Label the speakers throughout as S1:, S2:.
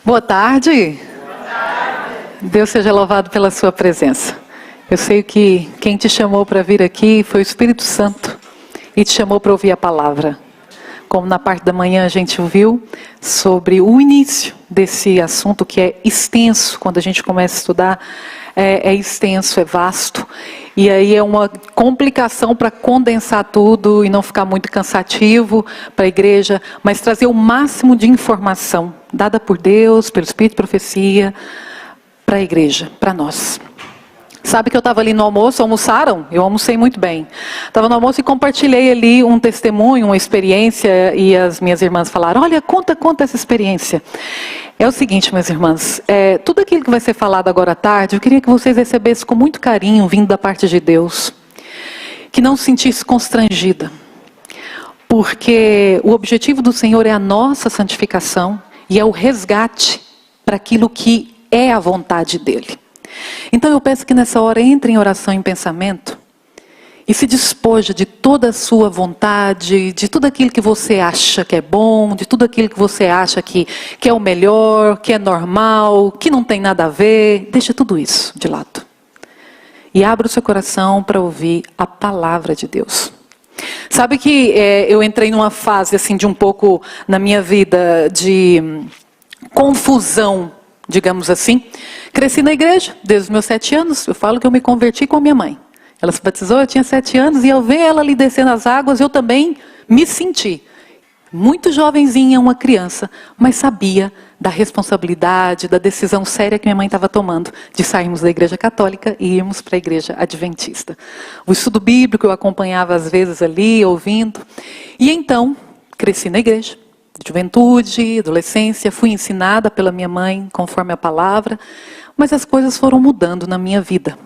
S1: Boa tarde. Deus seja louvado pela sua presença. Eu sei que quem te chamou para vir aqui foi o Espírito Santo e te chamou para ouvir a palavra. Como na parte da manhã a gente ouviu sobre o início desse assunto que é extenso, quando a gente começa a estudar, é extenso, é vasto. E aí é uma complicação para condensar tudo e não ficar muito cansativo para a igreja, mas trazer o máximo de informação dada por Deus, pelo Espírito de Profecia, para a igreja, para nós. Sabe que eu estava ali no almoço, almoçaram? Eu almocei muito bem. Estava no almoço e compartilhei ali um testemunho, uma experiência, e as minhas irmãs falaram, olha, conta essa experiência. É o seguinte, minhas irmãs, tudo aquilo que vai ser falado agora à tarde, eu queria que vocês recebessem com muito carinho, vindo da parte de Deus. Que não se sentisse constrangida. Porque o objetivo do Senhor é a nossa santificação e é o resgate para aquilo que é a vontade dEle. Então eu peço que nessa hora entre em oração e em pensamento e se despoja de toda a sua vontade, de tudo aquilo que você acha que é bom, de tudo aquilo que você acha que é o melhor, que é normal, que não tem nada a ver. Deixa tudo isso de lado. E abra o seu coração para ouvir a palavra de Deus. Sabe que eu entrei numa fase assim de um pouco na minha vida de confusão, digamos assim. Cresci na igreja desde os meus 7 anos. Eu falo que eu me converti com a minha mãe. Ela se batizou, eu tinha 7 anos, e eu ver ela ali descendo as águas, eu também me senti muito jovenzinha, uma criança, mas sabia da responsabilidade, da decisão séria que minha mãe estava tomando de sairmos da igreja católica e irmos para a igreja adventista. O estudo bíblico eu acompanhava às vezes ali, ouvindo. E então, cresci na igreja, juventude, adolescência, fui ensinada pela minha mãe conforme a palavra, mas as coisas foram mudando na minha vida.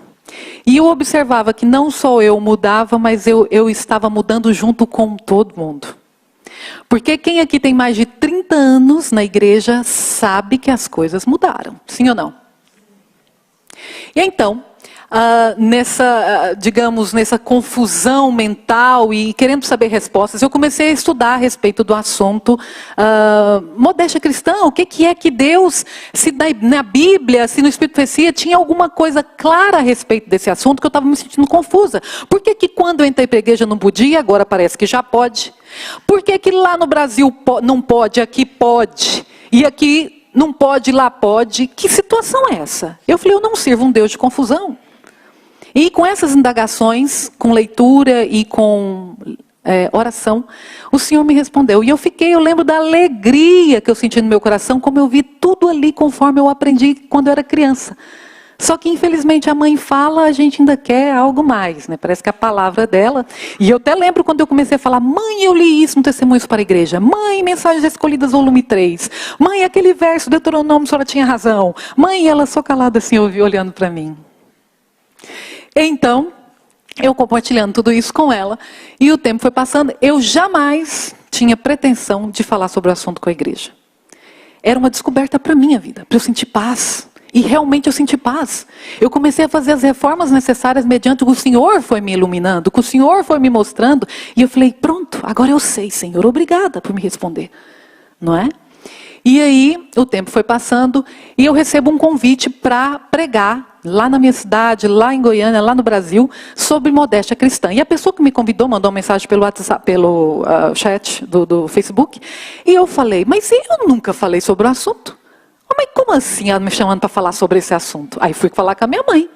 S1: E eu observava que não só eu mudava, mas eu estava mudando junto com todo mundo. Porque quem aqui tem mais de 30 anos na igreja sabe que as coisas mudaram, sim ou não? E então, nessa confusão mental e querendo saber respostas, eu comecei a estudar a respeito do assunto modéstia cristã. O que é que Deus, se na Bíblia, se no Espírito de Profecia, tinha alguma coisa clara a respeito desse assunto que eu estava me sentindo confusa. Por que quando eu entrei para a igreja não podia, agora parece que já pode? Por que lá no Brasil não pode, aqui pode? E aqui não pode, lá pode? Que situação é essa? Eu falei, eu não sirvo um Deus de confusão. E com essas indagações, com leitura e com oração, o Senhor me respondeu. E eu lembro da alegria que eu senti no meu coração, como eu vi tudo ali conforme eu aprendi quando eu era criança. Só que infelizmente a mãe fala, a gente ainda quer algo mais, né? Parece que a palavra dela. E eu até lembro quando eu comecei a falar, mãe, eu li isso no Testemunhos para a Igreja. Mãe, Mensagens Escolhidas, volume 3. Mãe, aquele verso, Deuteronômio, a senhora tinha razão. Mãe, ela só calada assim, olhando para mim. Então, eu compartilhando tudo isso com ela, e o tempo foi passando, eu jamais tinha pretensão de falar sobre o assunto com a igreja. Era uma descoberta para a minha vida, para eu sentir paz. E realmente eu senti paz. Eu comecei a fazer as reformas necessárias mediante o que o Senhor foi me iluminando, o que o Senhor foi me mostrando, e eu falei, pronto, agora eu sei, Senhor, obrigada por me responder. Não é? E aí, o tempo foi passando, e eu recebo um convite para pregar lá na minha cidade, lá em Goiânia, lá no Brasil, sobre modéstia cristã. E a pessoa que me convidou mandou uma mensagem pelo WhatsApp, pelo chat do Facebook, e eu falei, mas eu nunca falei sobre o assunto. Mas como assim ela me chamando para falar sobre esse assunto? Aí fui falar com a minha mãe.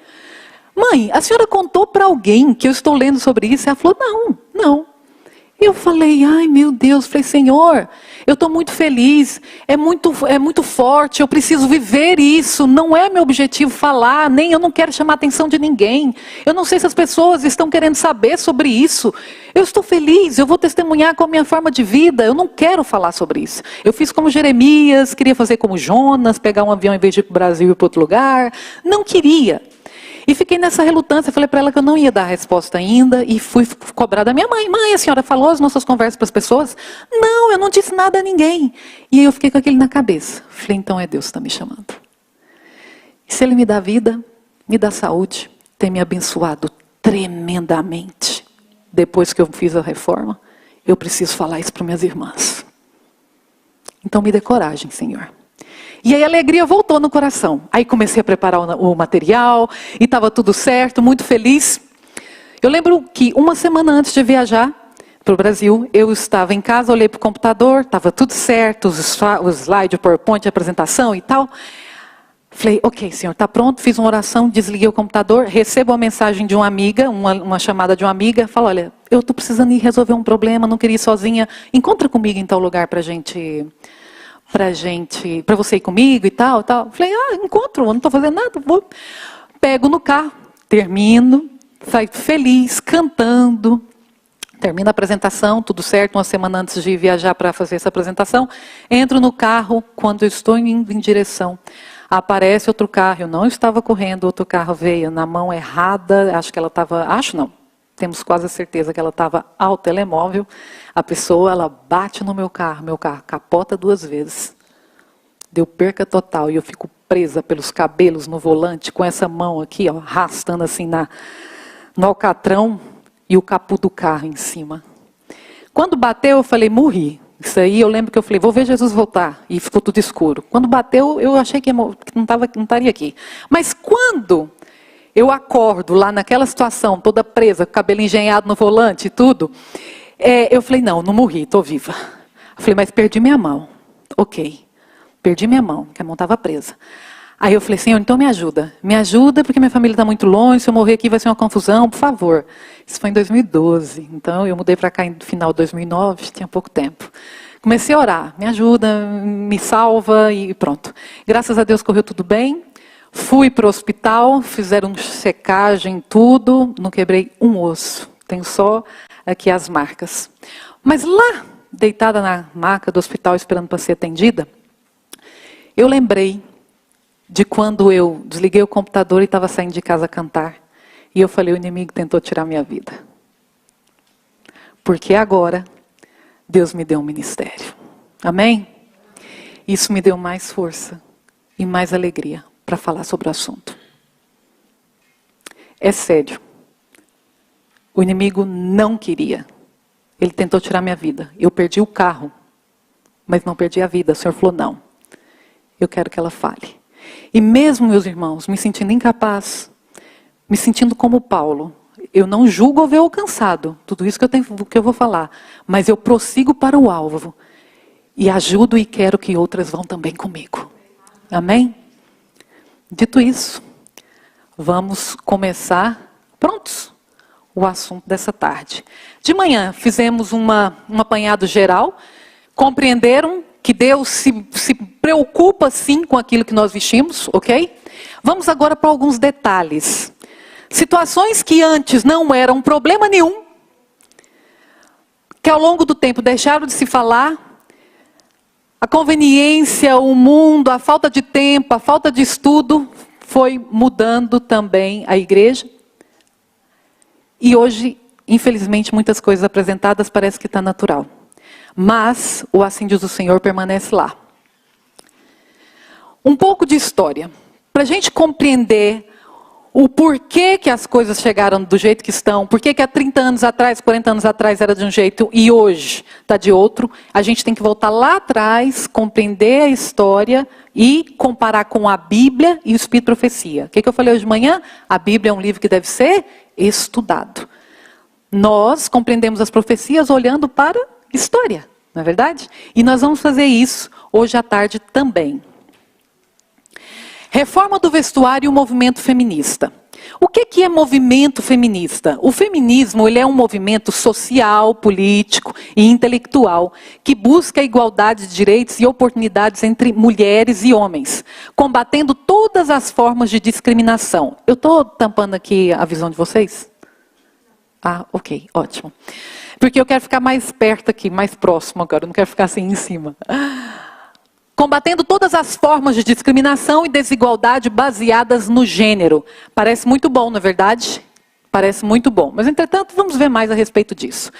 S1: Mãe, a senhora contou para alguém que eu estou lendo sobre isso? Ela falou, não. Eu falei, ai meu Deus, falei, Senhor, eu estou muito feliz, é muito forte, eu preciso viver isso, não é meu objetivo falar, nem eu não quero chamar a atenção de ninguém. Eu não sei se as pessoas estão querendo saber sobre isso. Eu estou feliz, eu vou testemunhar com a minha forma de vida, eu não quero falar sobre isso. Eu fiz como Jeremias, queria fazer como Jonas, pegar um avião em vez de ir para o Brasil e ir para outro lugar. Não queria. E fiquei nessa relutância, falei para ela que eu não ia dar a resposta ainda, e fui cobrar da minha mãe. Mãe, a senhora falou as nossas conversas para as pessoas? Não, eu não disse nada a ninguém. E aí eu fiquei com aquele na cabeça. Falei, então é Deus que está me chamando. E se Ele me dá vida, me dá saúde, tem me abençoado tremendamente. Depois que eu fiz a reforma, eu preciso falar isso para minhas irmãs. Então me dê coragem, Senhor. E aí a alegria voltou no coração. Aí comecei a preparar o material e estava tudo certo, muito feliz. Eu lembro que uma semana antes de viajar para o Brasil, eu estava em casa, olhei para o computador, estava tudo certo, os slides, o PowerPoint, a apresentação e tal. Falei, ok, Senhor, está pronto, fiz uma oração, desliguei o computador, recebo uma mensagem de uma amiga, uma chamada de uma amiga, falo, olha, eu estou precisando ir resolver um problema, não queria ir sozinha, encontra comigo em tal lugar para você ir comigo e tal. Falei, encontro, eu não estou fazendo nada, vou. Pego no carro, termino, saio feliz, cantando, termino a apresentação, tudo certo, uma semana antes de viajar para fazer essa apresentação, entro no carro, quando eu estou indo em direção, aparece outro carro, eu não estava correndo, outro carro veio na mão errada, temos quase a certeza que ela estava ao telemóvel, a pessoa, ela bate no meu carro capota 2 vezes, deu perca total, e eu fico presa pelos cabelos no volante, com essa mão aqui, ó, arrastando assim no alcatrão, e o capô do carro em cima. Quando bateu, eu falei, morri. Isso aí, eu lembro que eu falei, vou ver Jesus voltar. E ficou tudo escuro. Quando bateu, eu achei que não estaria aqui. Mas quando eu acordo lá naquela situação, toda presa, com o cabelo engenhado no volante e tudo, eu falei, não morri, estou viva. Eu falei, mas perdi minha mão. Ok, perdi minha mão, porque a mão estava presa. Aí eu falei, Senhor, então me ajuda porque minha família está muito longe, se eu morrer aqui vai ser uma confusão, por favor. Isso foi em 2012, então eu mudei para cá no final de 2009, tinha pouco tempo. Comecei a orar, me ajuda, me salva e pronto. Graças a Deus correu tudo bem, fui para o hospital, fizeram checagem, tudo, não quebrei um osso, tenho só aqui as marcas. Mas lá, deitada na maca do hospital esperando para ser atendida, eu lembrei de quando eu desliguei o computador e estava saindo de casa a cantar. E eu falei, o inimigo tentou tirar minha vida. Porque agora, Deus me deu um ministério. Amém? Isso me deu mais força e mais alegria para falar sobre o assunto. É sério. O inimigo não queria. Ele tentou tirar minha vida. Eu perdi o carro, mas não perdi a vida. O Senhor falou, não. Eu quero que ela fale. E mesmo, meus irmãos, me sentindo incapaz, me sentindo como Paulo, eu não julgo haver alcançado tudo isso que eu vou falar, mas eu prossigo para o alvo e ajudo e quero que outras vão também comigo. Amém? Dito isso, vamos começar, prontos, o assunto dessa tarde. De manhã fizemos um apanhado geral, compreenderam que Deus se preocupa sim com aquilo que nós vestimos, ok? Vamos agora para alguns detalhes. Situações que antes não eram problema nenhum, que ao longo do tempo deixaram de se falar, a conveniência, o mundo, a falta de tempo, a falta de estudo, foi mudando também a igreja. E hoje, infelizmente, muitas coisas apresentadas parece que está natural. Mas o assim diz o Senhor permanece lá. Um pouco de história. Para a gente compreender o porquê que as coisas chegaram do jeito que estão, porquê que há 30 anos atrás, 40 anos atrás era de um jeito e hoje está de outro, a gente tem que voltar lá atrás, compreender a história e comparar com a Bíblia e o Espírito de Profecia. O que eu falei hoje de manhã? A Bíblia é um livro que deve ser estudado. Nós compreendemos as profecias olhando para história, não é verdade? E nós vamos fazer isso hoje à tarde também. Reforma do vestuário e o movimento feminista. O que é movimento feminista? O feminismo ele é um movimento social, político e intelectual que busca a igualdade de direitos e oportunidades entre mulheres e homens, combatendo todas as formas de discriminação. Eu estou tampando aqui a visão de vocês? Ah, ok, ótimo. Porque eu quero ficar mais perto aqui, mais próximo agora, eu não quero ficar assim em cima. Combatendo todas as formas de discriminação e desigualdade baseadas no gênero. Parece muito bom, não é verdade? Parece muito bom. Mas, entretanto, vamos ver mais a respeito disso.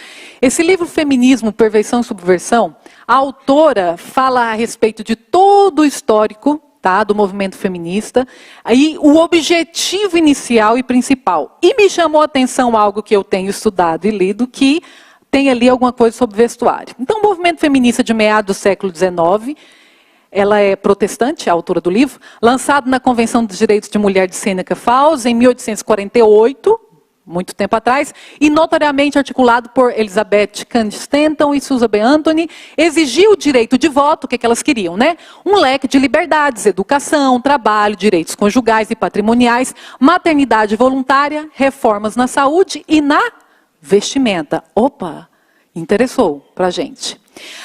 S1: Esse livro Feminismo, Perversão e Subversão, a autora fala a respeito de todo o histórico, tá, do movimento feminista, aí o objetivo inicial e principal. E me chamou a atenção algo que eu tenho estudado e lido, que tem ali alguma coisa sobre vestuário. Então, o movimento feminista de meados do século XIX, ela é protestante, a autora do livro, lançado na Convenção dos Direitos de Mulher de Seneca Falls, em 1848, muito tempo atrás, e notoriamente articulado por Elizabeth Cady Stanton e Susan B. Anthony, exigiu o direito de voto, o que elas queriam, né? Um leque de liberdades, educação, trabalho, direitos conjugais e patrimoniais, maternidade voluntária, reformas na saúde e na vestimenta. Opa, interessou pra gente.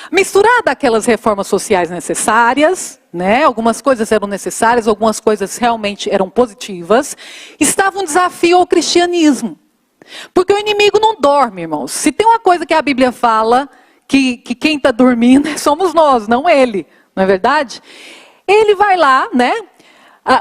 S1: Misturada aquelas reformas sociais necessárias, né? Algumas coisas eram necessárias, algumas coisas realmente eram positivas, estava um desafio ao cristianismo. Porque o inimigo não dorme, irmãos. Se tem uma coisa que a Bíblia fala, que quem está dormindo somos nós, não ele, não é verdade? Ele vai lá, né?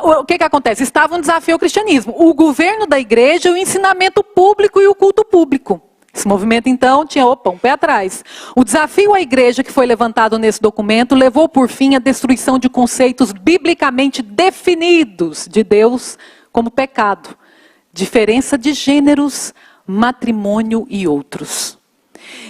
S1: O que acontece? Estava um desafio ao cristianismo. O governo da igreja, o ensinamento público e o culto público. Esse movimento, então, tinha um pé atrás. O desafio à igreja que foi levantado nesse documento levou, por fim, à destruição de conceitos biblicamente definidos de Deus como pecado. Diferença de gêneros, matrimônio e outros.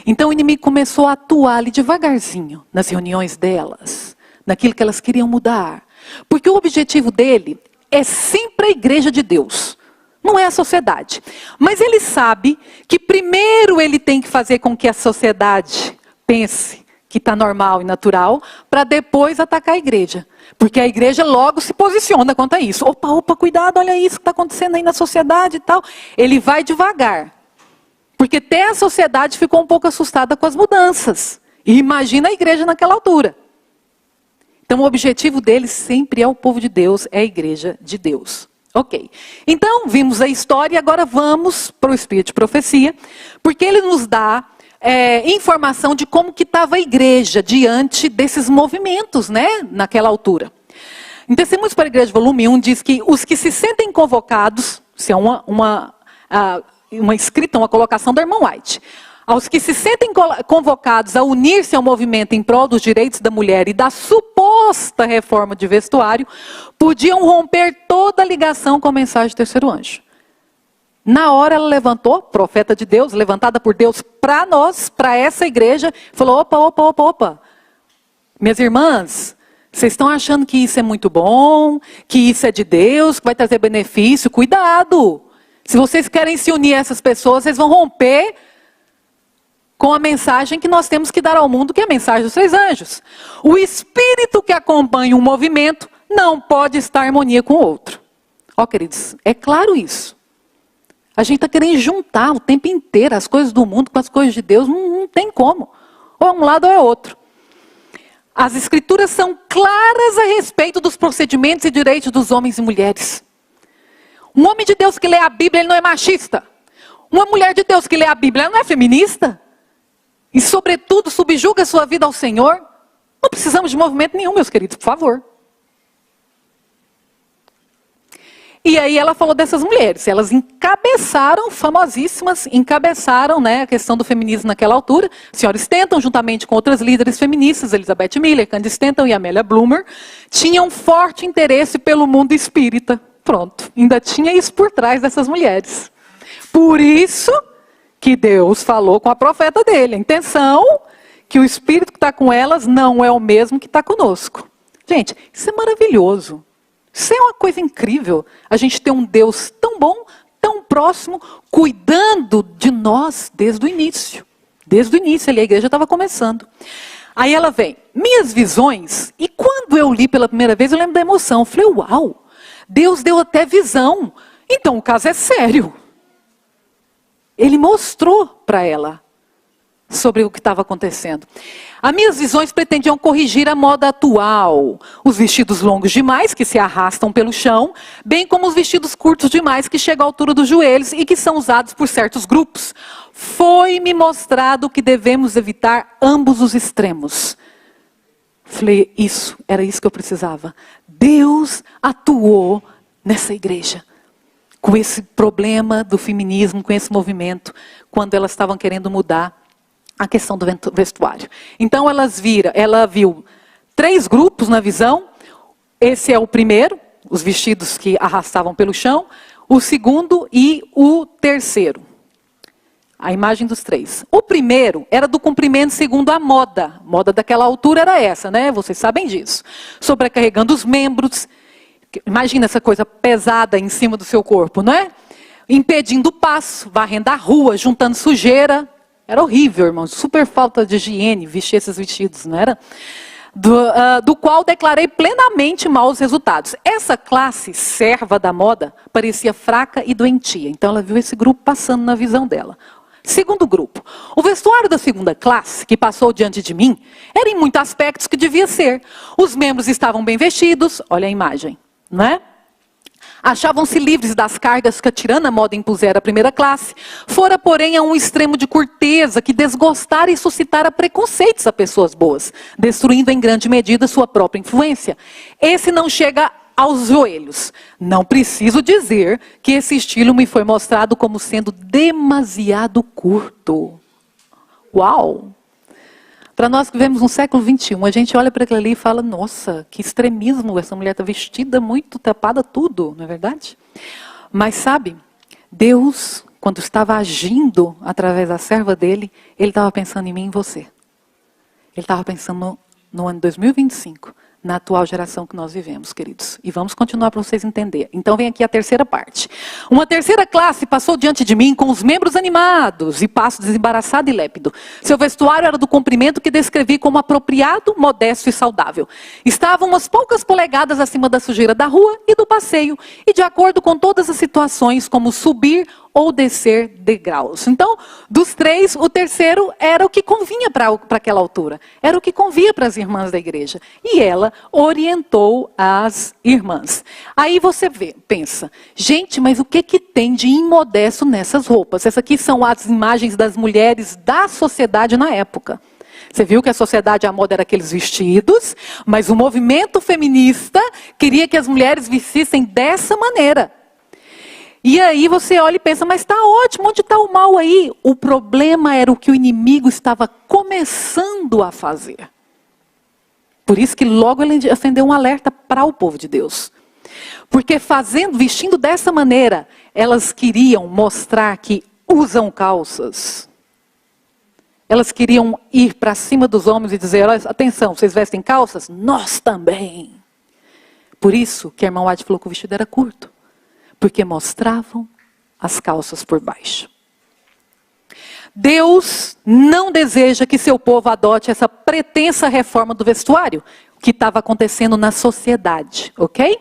S1: Então o inimigo começou a atuar ali devagarzinho, nas reuniões delas, naquilo que elas queriam mudar. Porque o objetivo dele é sempre a igreja de Deus. Não é a sociedade. Mas ele sabe que primeiro ele tem que fazer com que a sociedade pense que está normal e natural, para depois atacar a igreja. Porque a igreja logo se posiciona quanto a isso. Opa, cuidado, olha isso que está acontecendo aí na sociedade e tal. Ele vai devagar. Porque até a sociedade ficou um pouco assustada com as mudanças. E imagina a igreja naquela altura. Então o objetivo dele sempre é o povo de Deus, é a igreja de Deus. Ok, então vimos a história e agora vamos para o Espírito de Profecia, porque ele nos dá informação de como que estava a igreja diante desses movimentos, né, naquela altura. Em Testemunhos para a Igreja, volume 1, diz que os que se sentem convocados, isso é uma escrita, uma colocação da irmã White, aos que se sentem convocados a unir-se ao movimento em prol dos direitos da mulher e da suposta reforma de vestuário, podiam romper toda a ligação com a mensagem do terceiro anjo. Na hora ela levantou, profeta de Deus, levantada por Deus para nós, para essa igreja, falou, opa. Minhas irmãs, vocês estão achando que isso é muito bom, que isso é de Deus, que vai trazer benefício? Cuidado! Se vocês querem se unir a essas pessoas, vocês vão romper com a mensagem que nós temos que dar ao mundo, que é a mensagem dos três anjos. O espírito que acompanha um movimento não pode estar em harmonia com o outro. Ó, queridos, é claro isso. A gente está querendo juntar o tempo inteiro as coisas do mundo com as coisas de Deus, não tem como. Ou é um lado ou é outro. As escrituras são claras a respeito dos procedimentos e direitos dos homens e mulheres. Um homem de Deus que lê a Bíblia, ele não é machista. Uma mulher de Deus que lê a Bíblia, ela não é feminista. E, sobretudo, subjuga a sua vida ao Senhor. Não precisamos de movimento nenhum, meus queridos, por favor. E aí ela falou dessas mulheres. Elas encabeçaram, famosíssimas, né, a questão do feminismo naquela altura. A senhora Stanton, juntamente com outras líderes feministas, Elizabeth Miller, Candy Stanton e Amélia Bloomer, tinham forte interesse pelo mundo espírita. Pronto, ainda tinha isso por trás dessas mulheres. Por isso que Deus falou com a profeta dele. A intenção que o espírito que está com elas não é o mesmo que está conosco. Gente, isso é maravilhoso. Isso é uma coisa incrível. A gente ter um Deus tão bom, tão próximo, cuidando de nós desde o início. Desde o início, ali a igreja estava começando. Aí ela vem, minhas visões, e quando eu li pela primeira vez, eu lembro da emoção. Eu falei, uau, Deus deu até visão. Então o caso é sério. Ele mostrou para ela sobre o que estava acontecendo. As minhas visões pretendiam corrigir a moda atual. Os vestidos longos demais, que se arrastam pelo chão, bem como os vestidos curtos demais, que chegam à altura dos joelhos e que são usados por certos grupos. Foi-me mostrado que devemos evitar ambos os extremos. Falei, era isso que eu precisava. Deus atuou nessa igreja. Com esse problema do feminismo, com esse movimento, quando elas estavam querendo mudar a questão do vestuário. Então ela viu 3 grupos na visão. Esse é o primeiro, os vestidos que arrastavam pelo chão. O segundo e o terceiro. A imagem dos três. O primeiro era do comprimento segundo a moda. A moda daquela altura era essa, né? Vocês sabem disso. Sobrecarregando os membros. Imagina essa coisa pesada em cima do seu corpo, não é? Impedindo o passo, varrendo a rua, juntando sujeira. Era horrível, irmãos. Super falta de higiene vestir esses vestidos, não era? Do qual declarei plenamente maus resultados. Essa classe serva da moda parecia fraca e doentia. Então ela viu esse grupo passando na visão dela. Segundo grupo, o vestuário da segunda classe, que passou diante de mim, era em muitos aspectos que devia ser. Os membros estavam bem vestidos, olha a imagem, não é? Achavam-se livres das cargas que a tirana moda impusera à primeira classe, fora, porém, a um extremo de curteza que desgostara e suscitara preconceitos a pessoas boas, destruindo em grande medida sua própria influência. Esse não chega aos joelhos. Não preciso dizer que esse estilo me foi mostrado como sendo demasiado curto. Uau! Para nós que vivemos no século XXI, a gente olha para aquilo ali e fala, nossa, que extremismo, essa mulher está vestida muito, tapada tudo, não é verdade? Mas sabe, Deus, quando estava agindo através da serva dele, Ele estava pensando em mim e em você. Ele estava pensando no ano 2025, na atual geração que nós vivemos, queridos. E vamos continuar para vocês entenderem. Então vem aqui a terceira parte. Uma terceira classe passou diante de mim com os membros animados e passo desembaraçado e lépido. Seu vestuário era do comprimento que descrevi como apropriado, modesto e saudável. Estavam umas poucas polegadas acima da sujeira da rua e do passeio, e de acordo com todas as situações, como subir ou descer degraus. Então, dos três, o terceiro era o que convinha para aquela altura. Era o que convinha para as irmãs da igreja. E ela orientou as irmãs. Aí você pensa, gente, mas o que tem de imodesto nessas roupas? Essas aqui são as imagens das mulheres da sociedade na época. Você viu que a sociedade, a moda era aqueles vestidos, mas o movimento feminista queria que as mulheres vestissem dessa maneira. E aí você olha e pensa, mas está ótimo, onde está o mal aí? O problema era o que o inimigo estava começando a fazer. Por isso que logo ele acendeu um alerta para o povo de Deus. Porque vestindo dessa maneira, elas queriam mostrar que usam calças. Elas queriam ir para cima dos homens e dizer, olha, atenção, vocês vestem calças? Nós também. Por isso que a irmã White falou que o vestido era curto. Porque mostravam as calças por baixo. Deus não deseja que seu povo adote essa pretensa reforma do vestuário que estava acontecendo na sociedade, ok?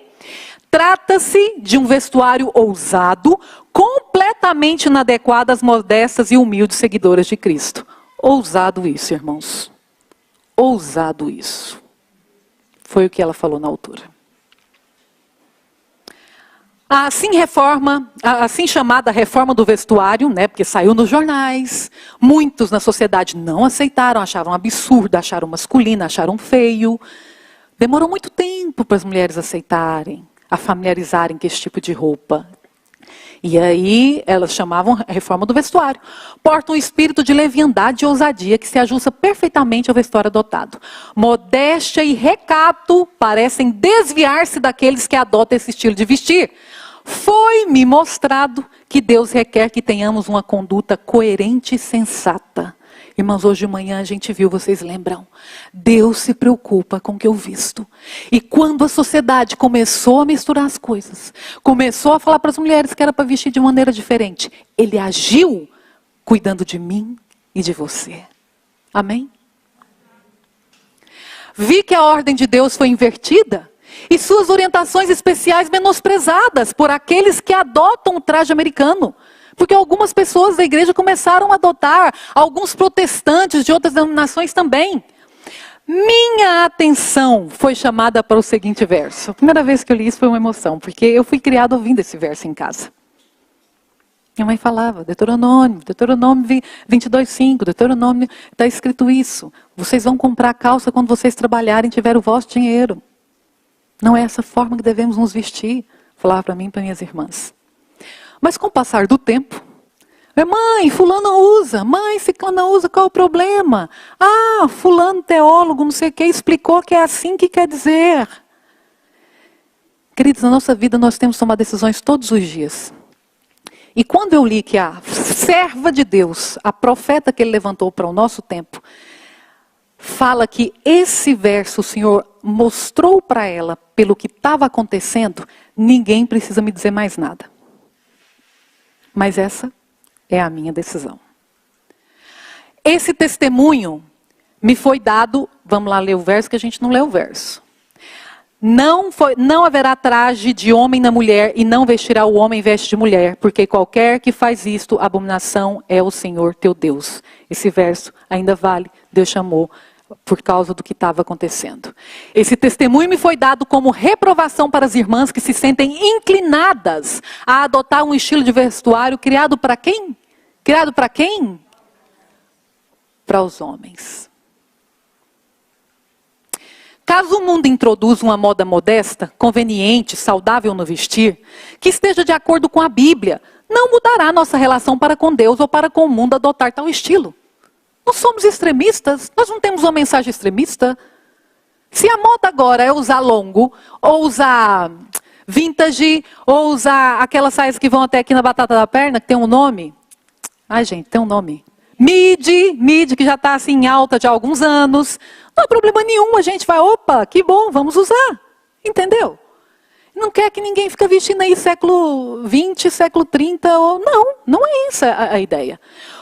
S1: Trata-se de um vestuário ousado, completamente inadequado às modestas e humildes seguidoras de Cristo. Ousado isso, irmãos. Ousado isso. Foi o que ela falou na altura. A assim chamada reforma do vestuário, né, porque saiu nos jornais, muitos na sociedade não aceitaram, acharam absurdo, acharam masculino, acharam feio. Demorou muito tempo para as mulheres aceitarem, a familiarizarem com esse tipo de roupa. E aí elas chamavam a reforma do vestuário. Porta um espírito de leviandade e ousadia que se ajusta perfeitamente ao vestuário adotado. Modéstia e recato parecem desviar-se daqueles que adotam esse estilo de vestir. Foi-me mostrado que Deus requer que tenhamos uma conduta coerente e sensata. Irmãos, hoje de manhã a gente viu, vocês lembram? Deus se preocupa com o que eu visto. E quando a sociedade começou a misturar as coisas, começou a falar para as mulheres que era para vestir de maneira diferente, Ele agiu cuidando de mim e de você. Amém? Vi que a ordem de Deus foi invertida e suas orientações especiais menosprezadas por aqueles que adotam o traje americano. Porque algumas pessoas da igreja começaram a adotar, alguns protestantes de outras denominações também. Minha atenção foi chamada para o seguinte verso. A primeira vez que eu li isso foi uma emoção, porque eu fui criado ouvindo esse verso em casa. Minha mãe falava, Deuteronômio 22:5, Deuteronômio, está escrito isso. Vocês vão comprar calça quando vocês trabalharem e tiver o vosso dinheiro. Não é essa forma que devemos nos vestir, falava para mim e para minhas irmãs. Mas com o passar do tempo, mãe, fulano usa, mãe, ciclana usa, qual é o problema? Ah, fulano teólogo, não sei o que, explicou que é assim que quer dizer. Queridos, na nossa vida nós temos que tomar decisões todos os dias. E quando eu li que a serva de Deus, a profeta que ele levantou para o nosso tempo, fala que esse verso o Senhor mostrou para ela pelo que estava acontecendo, ninguém precisa me dizer mais nada. Mas essa é a minha decisão. Esse testemunho me foi dado, vamos lá ler o verso que a gente não leu o verso. Não haverá traje de homem na mulher, e não vestirá o homem veste de mulher, porque qualquer que faz isto, abominação é o Senhor teu Deus. Esse verso ainda vale, Deus chamou por causa do que estava acontecendo. Esse testemunho me foi dado como reprovação para as irmãs que se sentem inclinadas a adotar um estilo de vestuário criado para quem? Criado para quem? Para os homens. Caso o mundo introduza uma moda modesta, conveniente, saudável no vestir, que esteja de acordo com a Bíblia, não mudará nossa relação para com Deus ou para com o mundo adotar tal estilo. Não somos extremistas, nós não temos uma mensagem extremista. Se a moda agora é usar longo, ou usar vintage, ou usar aquelas saias que vão até aqui na batata da perna, que tem um nome. Ai, gente, tem um nome. Midi, que já está assim em alta de há alguns anos. Não há problema nenhum, a gente vai, opa, que bom, vamos usar. Entendeu? Não quer que ninguém fique vestindo aí século 20, século 30, ou não é essa a ideia.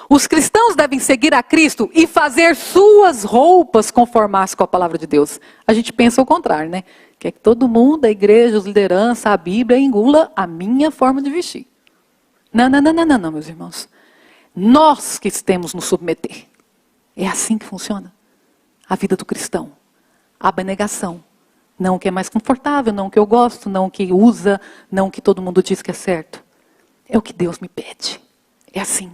S1: Os cristãos devem seguir a Cristo e fazer suas roupas conformar-se com a palavra de Deus. A gente pensa o contrário, né? Quer que todo mundo, a igreja, os lideranças, a Bíblia, engula a minha forma de vestir. Não, meus irmãos. Nós que temos nos submeter. É assim que funciona a vida do cristão. A abnegação. Não o que é mais confortável, não o que eu gosto, não o que usa, não o que todo mundo diz que é certo. É o que Deus me pede. É assim.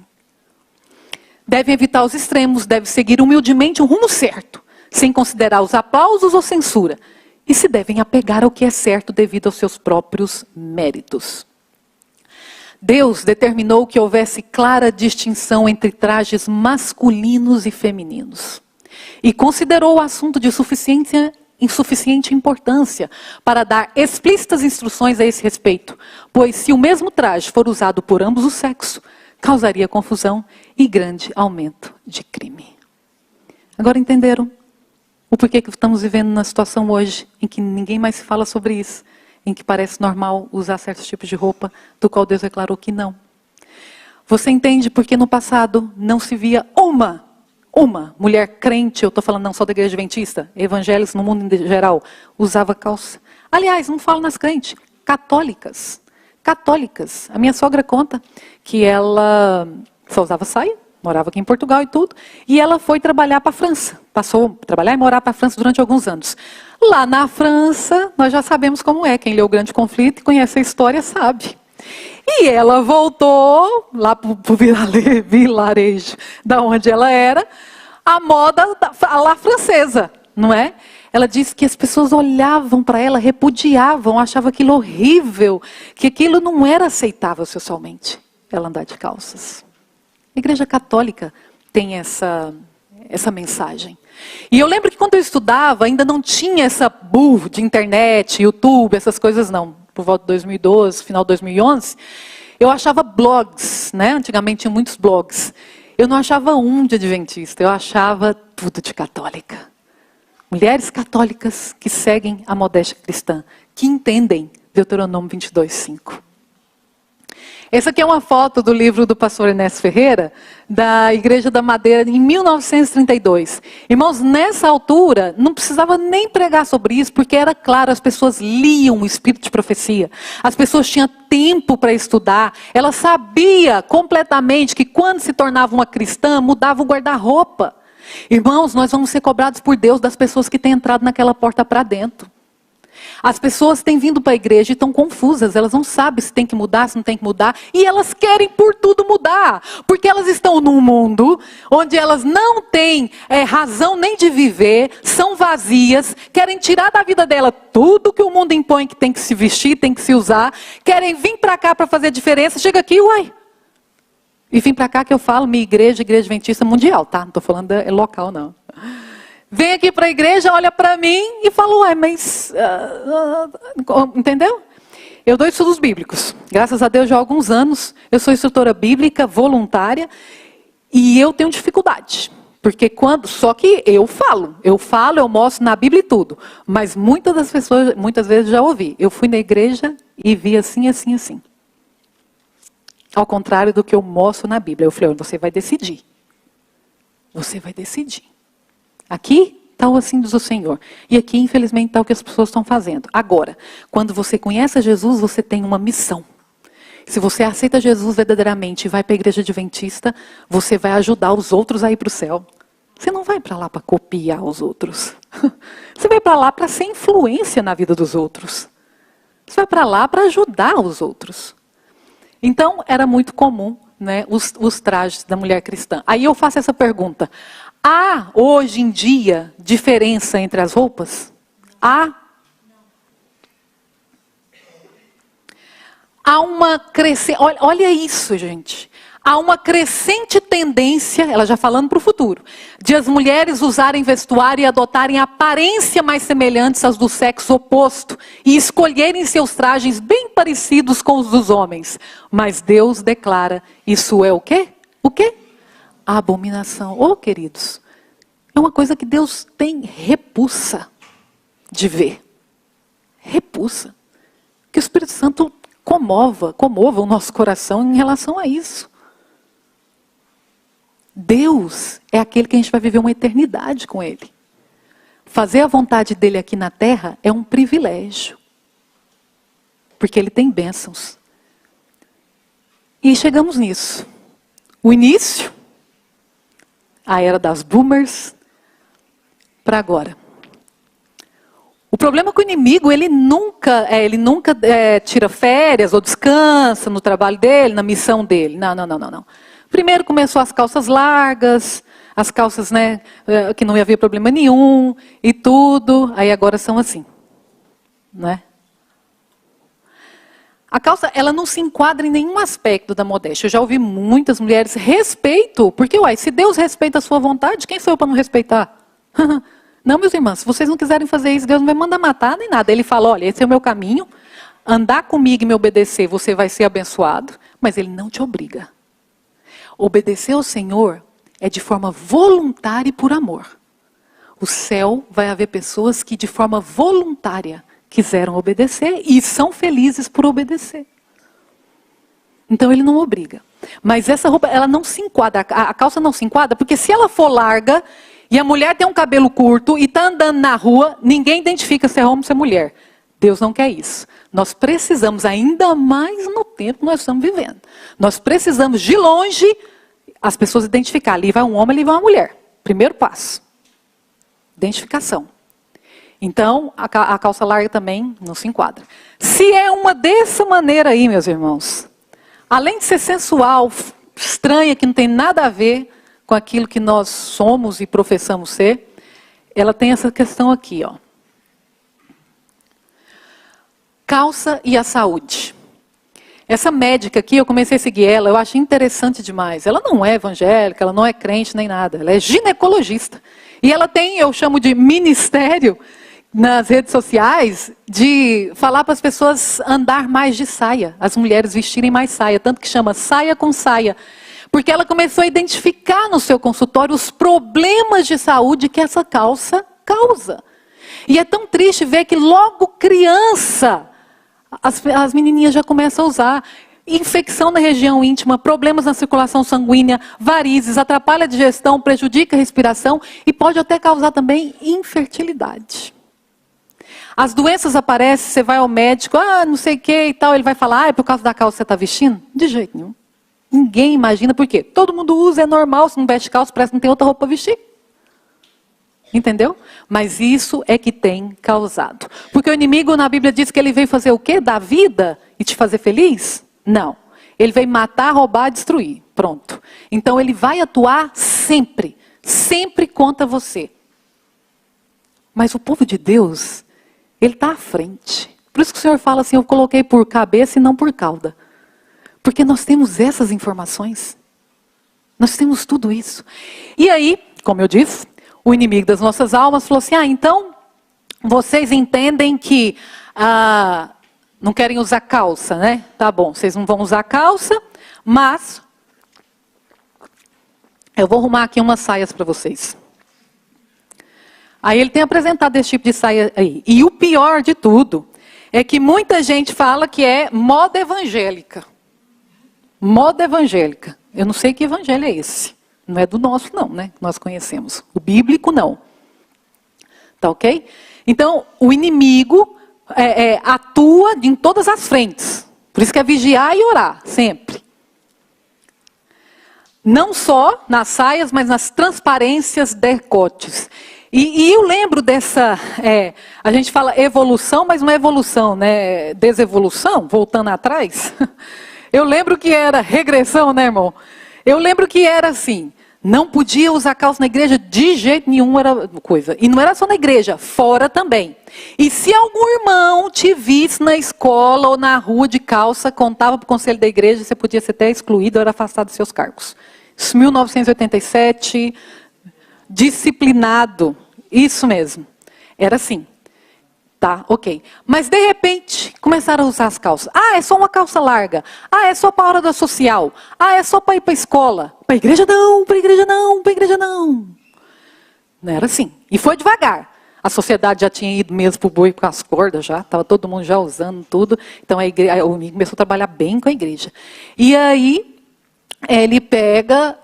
S1: Deve evitar os extremos, deve seguir humildemente o rumo certo, sem considerar os aplausos ou censura. E se devem apegar ao que é certo devido aos seus próprios méritos. Deus determinou que houvesse clara distinção entre trajes masculinos e femininos. E considerou o assunto de insuficiente importância para dar explícitas instruções a esse respeito. Pois se o mesmo traje for usado por ambos os sexos, causaria confusão e grande aumento de crime. Agora entenderam o porquê que estamos vivendo na situação hoje, em que ninguém mais se fala sobre isso, em que parece normal usar certos tipos de roupa, do qual Deus declarou que não. Você entende porque no passado não se via uma mulher crente, eu estou falando não só da igreja adventista, evangélicos no mundo em geral, usava calça. Aliás, não falo nas crentes, católicas. A minha sogra conta que ela só usava saia, morava aqui em Portugal e tudo, e ela foi trabalhar para a França. Passou a trabalhar e morar para a França durante alguns anos. Lá na França, nós já sabemos como é. Quem leu O Grande Conflito e conhece a história sabe. E ela voltou lá para o vilarejo da onde ela era, a moda lá francesa, não é? Ela disse que as pessoas olhavam para ela, repudiavam, achavam aquilo horrível, que aquilo não era aceitável socialmente, ela andar de calças. A Igreja Católica tem essa mensagem. E eu lembro que quando eu estudava, ainda não tinha essa de internet, YouTube, essas coisas não. Por volta de 2012, final de 2011, eu achava blogs, né? Antigamente tinha muitos blogs. Eu não achava um de adventista, eu achava tudo de católica. Mulheres católicas que seguem a modéstia cristã, que entendem Deuteronômio 22:5. Essa aqui é uma foto do livro do pastor Ernesto Ferreira, da Igreja da Madeira, em 1932. Irmãos, nessa altura, não precisava nem pregar sobre isso, porque era claro, as pessoas liam o espírito de profecia. As pessoas tinham tempo para estudar. Ela sabia completamente que quando se tornava uma cristã, mudava o guarda-roupa. Irmãos, nós vamos ser cobrados por Deus das pessoas que têm entrado naquela porta para dentro. As pessoas têm vindo para a igreja e estão confusas, elas não sabem se tem que mudar, se não tem que mudar, e elas querem por tudo mudar, porque elas estão num mundo onde elas não têm razão nem de viver, são vazias, querem tirar da vida dela tudo que o mundo impõe que tem que se vestir, tem que se usar, querem vir para cá para fazer diferença, chega aqui, uai. E vim para cá que eu falo, minha igreja adventista mundial, tá? Não estou falando local não. Vem aqui para a igreja, olha para mim e fala, ué, mas... entendeu? Eu dou estudos bíblicos. Graças a Deus, já há alguns anos, eu sou instrutora bíblica voluntária e eu tenho dificuldade. Porque só que eu mostro na Bíblia e tudo. Mas muitas das pessoas, muitas vezes já ouvi. Eu fui na igreja e vi assim, assim, assim. Ao contrário do que eu mostro na Bíblia. Eu falei, você vai decidir. Você vai decidir. Aqui está o assim diz o Senhor. E aqui, infelizmente, está o que as pessoas estão fazendo. Agora, quando você conhece Jesus, você tem uma missão. Se você aceita Jesus verdadeiramente e vai para a igreja adventista, você vai ajudar os outros a ir para o céu. Você não vai para lá para copiar os outros. Você vai para lá para ser influência na vida dos outros. Você vai para lá para ajudar os outros. Então, era muito comum, né, os trajes da mulher cristã. Aí eu faço essa pergunta. Há, hoje em dia, diferença entre as roupas? Há uma crescente... Olha isso, gente. Há uma crescente tendência, ela já falando para o futuro, de as mulheres usarem vestuário e adotarem aparência mais semelhantes às do sexo oposto e escolherem seus trajes bem parecidos com os dos homens. Mas Deus declara, isso é o quê? O quê? A abominação. Oh, queridos, é uma coisa que Deus tem repulsa de ver. Repulsa. Que o Espírito Santo comova o nosso coração em relação a isso. Deus é aquele que a gente vai viver uma eternidade com Ele. Fazer a vontade dEle aqui na terra é um privilégio. Porque Ele tem bênçãos. E chegamos nisso. O início, a era das boomers, para agora. O problema é que o inimigo, ele nunca tira férias ou descansa no trabalho dele, na missão dele. Não. Primeiro começou as calças largas, as calças, né, que não havia problema nenhum e tudo. Aí agora são assim, né? A calça, ela não se enquadra em nenhum aspecto da modéstia. Eu já ouvi muitas mulheres, respeito, porque se Deus respeita a sua vontade, quem sou eu para não respeitar? Não, meus irmãos, se vocês não quiserem fazer isso, Deus não vai mandar matar nem nada. Ele fala, olha, esse é o meu caminho, andar comigo e me obedecer, você vai ser abençoado, mas Ele não te obriga. Obedecer ao Senhor é de forma voluntária e por amor. O céu vai haver pessoas que de forma voluntária quiseram obedecer e são felizes por obedecer. Então Ele não obriga. Mas essa roupa, ela não se enquadra, a calça não se enquadra, porque se ela for larga e a mulher tem um cabelo curto e está andando na rua, ninguém identifica se é homem ou se é mulher. Deus não quer isso. Nós precisamos, ainda mais no tempo que nós estamos vivendo. Nós precisamos, de longe, as pessoas identificar. Ali vai um homem, ali vai uma mulher. Primeiro passo. Identificação. Então, a calça larga também não se enquadra. Se é uma dessa maneira aí, meus irmãos, além de ser sensual, estranha, que não tem nada a ver com aquilo que nós somos e professamos ser, ela tem essa questão aqui, ó. Calça e a saúde. Essa médica aqui, eu comecei a seguir ela, eu achei interessante demais. Ela não é evangélica, ela não é crente nem nada, ela é ginecologista. E ela tem, eu chamo de ministério, nas redes sociais, de falar para as pessoas andar mais de saia, as mulheres vestirem mais saia, tanto que chama saia com saia. Porque ela começou a identificar no seu consultório os problemas de saúde que essa calça causa. E é tão triste ver que logo criança, as menininhas já começam a usar. Infecção na região íntima, problemas na circulação sanguínea, varizes, atrapalha a digestão, prejudica a respiração e pode até causar também infertilidade. As doenças aparecem, você vai ao médico, não sei o que e tal, ele vai falar, é por causa da calça que você está vestindo? De jeito nenhum. Ninguém imagina por quê. Todo mundo usa, é normal, se não veste calça, parece que não tem outra roupa para vestir. Entendeu? Mas isso é que tem causado. Porque o inimigo na Bíblia diz que ele veio fazer o quê? Dar vida e te fazer feliz? Não. Ele veio matar, roubar, destruir. Pronto. Então ele vai atuar sempre. Sempre contra você. Mas o povo de Deus, ele está à frente. Por isso que o Senhor fala assim, eu coloquei por cabeça e não por cauda. Porque nós temos essas informações. Nós temos tudo isso. E aí, como eu disse, o inimigo das nossas almas falou assim, então, vocês entendem que Não querem usar calça, né? Tá bom, vocês não vão usar calça, mas eu vou arrumar aqui umas saias para vocês. Aí ele tem apresentado esse tipo de saia aí. E o pior de tudo é que muita gente fala que é moda evangélica. Moda evangélica. Eu não sei que evangelho é esse. Não é do nosso não, né? Nós conhecemos. O bíblico não. Tá ok? Então, o inimigo atua em todas as frentes. Por isso que é vigiar e orar, sempre. Não só nas saias, mas nas transparências, decotes. E eu lembro dessa, a gente fala evolução, mas não é evolução, né? Desevolução, voltando atrás. Eu lembro que era regressão, né, irmão? Eu lembro que era assim, não podia usar calça na igreja de jeito nenhum, era coisa. E não era só na igreja, fora também. E se algum irmão te visse na escola ou na rua de calça, contava para o conselho da igreja, você podia ser até excluído ou era afastado dos seus cargos. Isso, 1987, disciplinado, isso mesmo. Era assim. Tá, ok. Mas de repente, começaram a usar as calças. Ah, é só uma calça larga. Ah, é só para a hora da social. Ah, é só para ir para a escola. Para a igreja não, para a igreja não, para a igreja não. Não era assim. E foi devagar. A sociedade já tinha ido mesmo para o boi com as cordas já. Estava todo mundo já usando tudo. Então o amigo começou a trabalhar bem com a igreja. E aí, ele pega...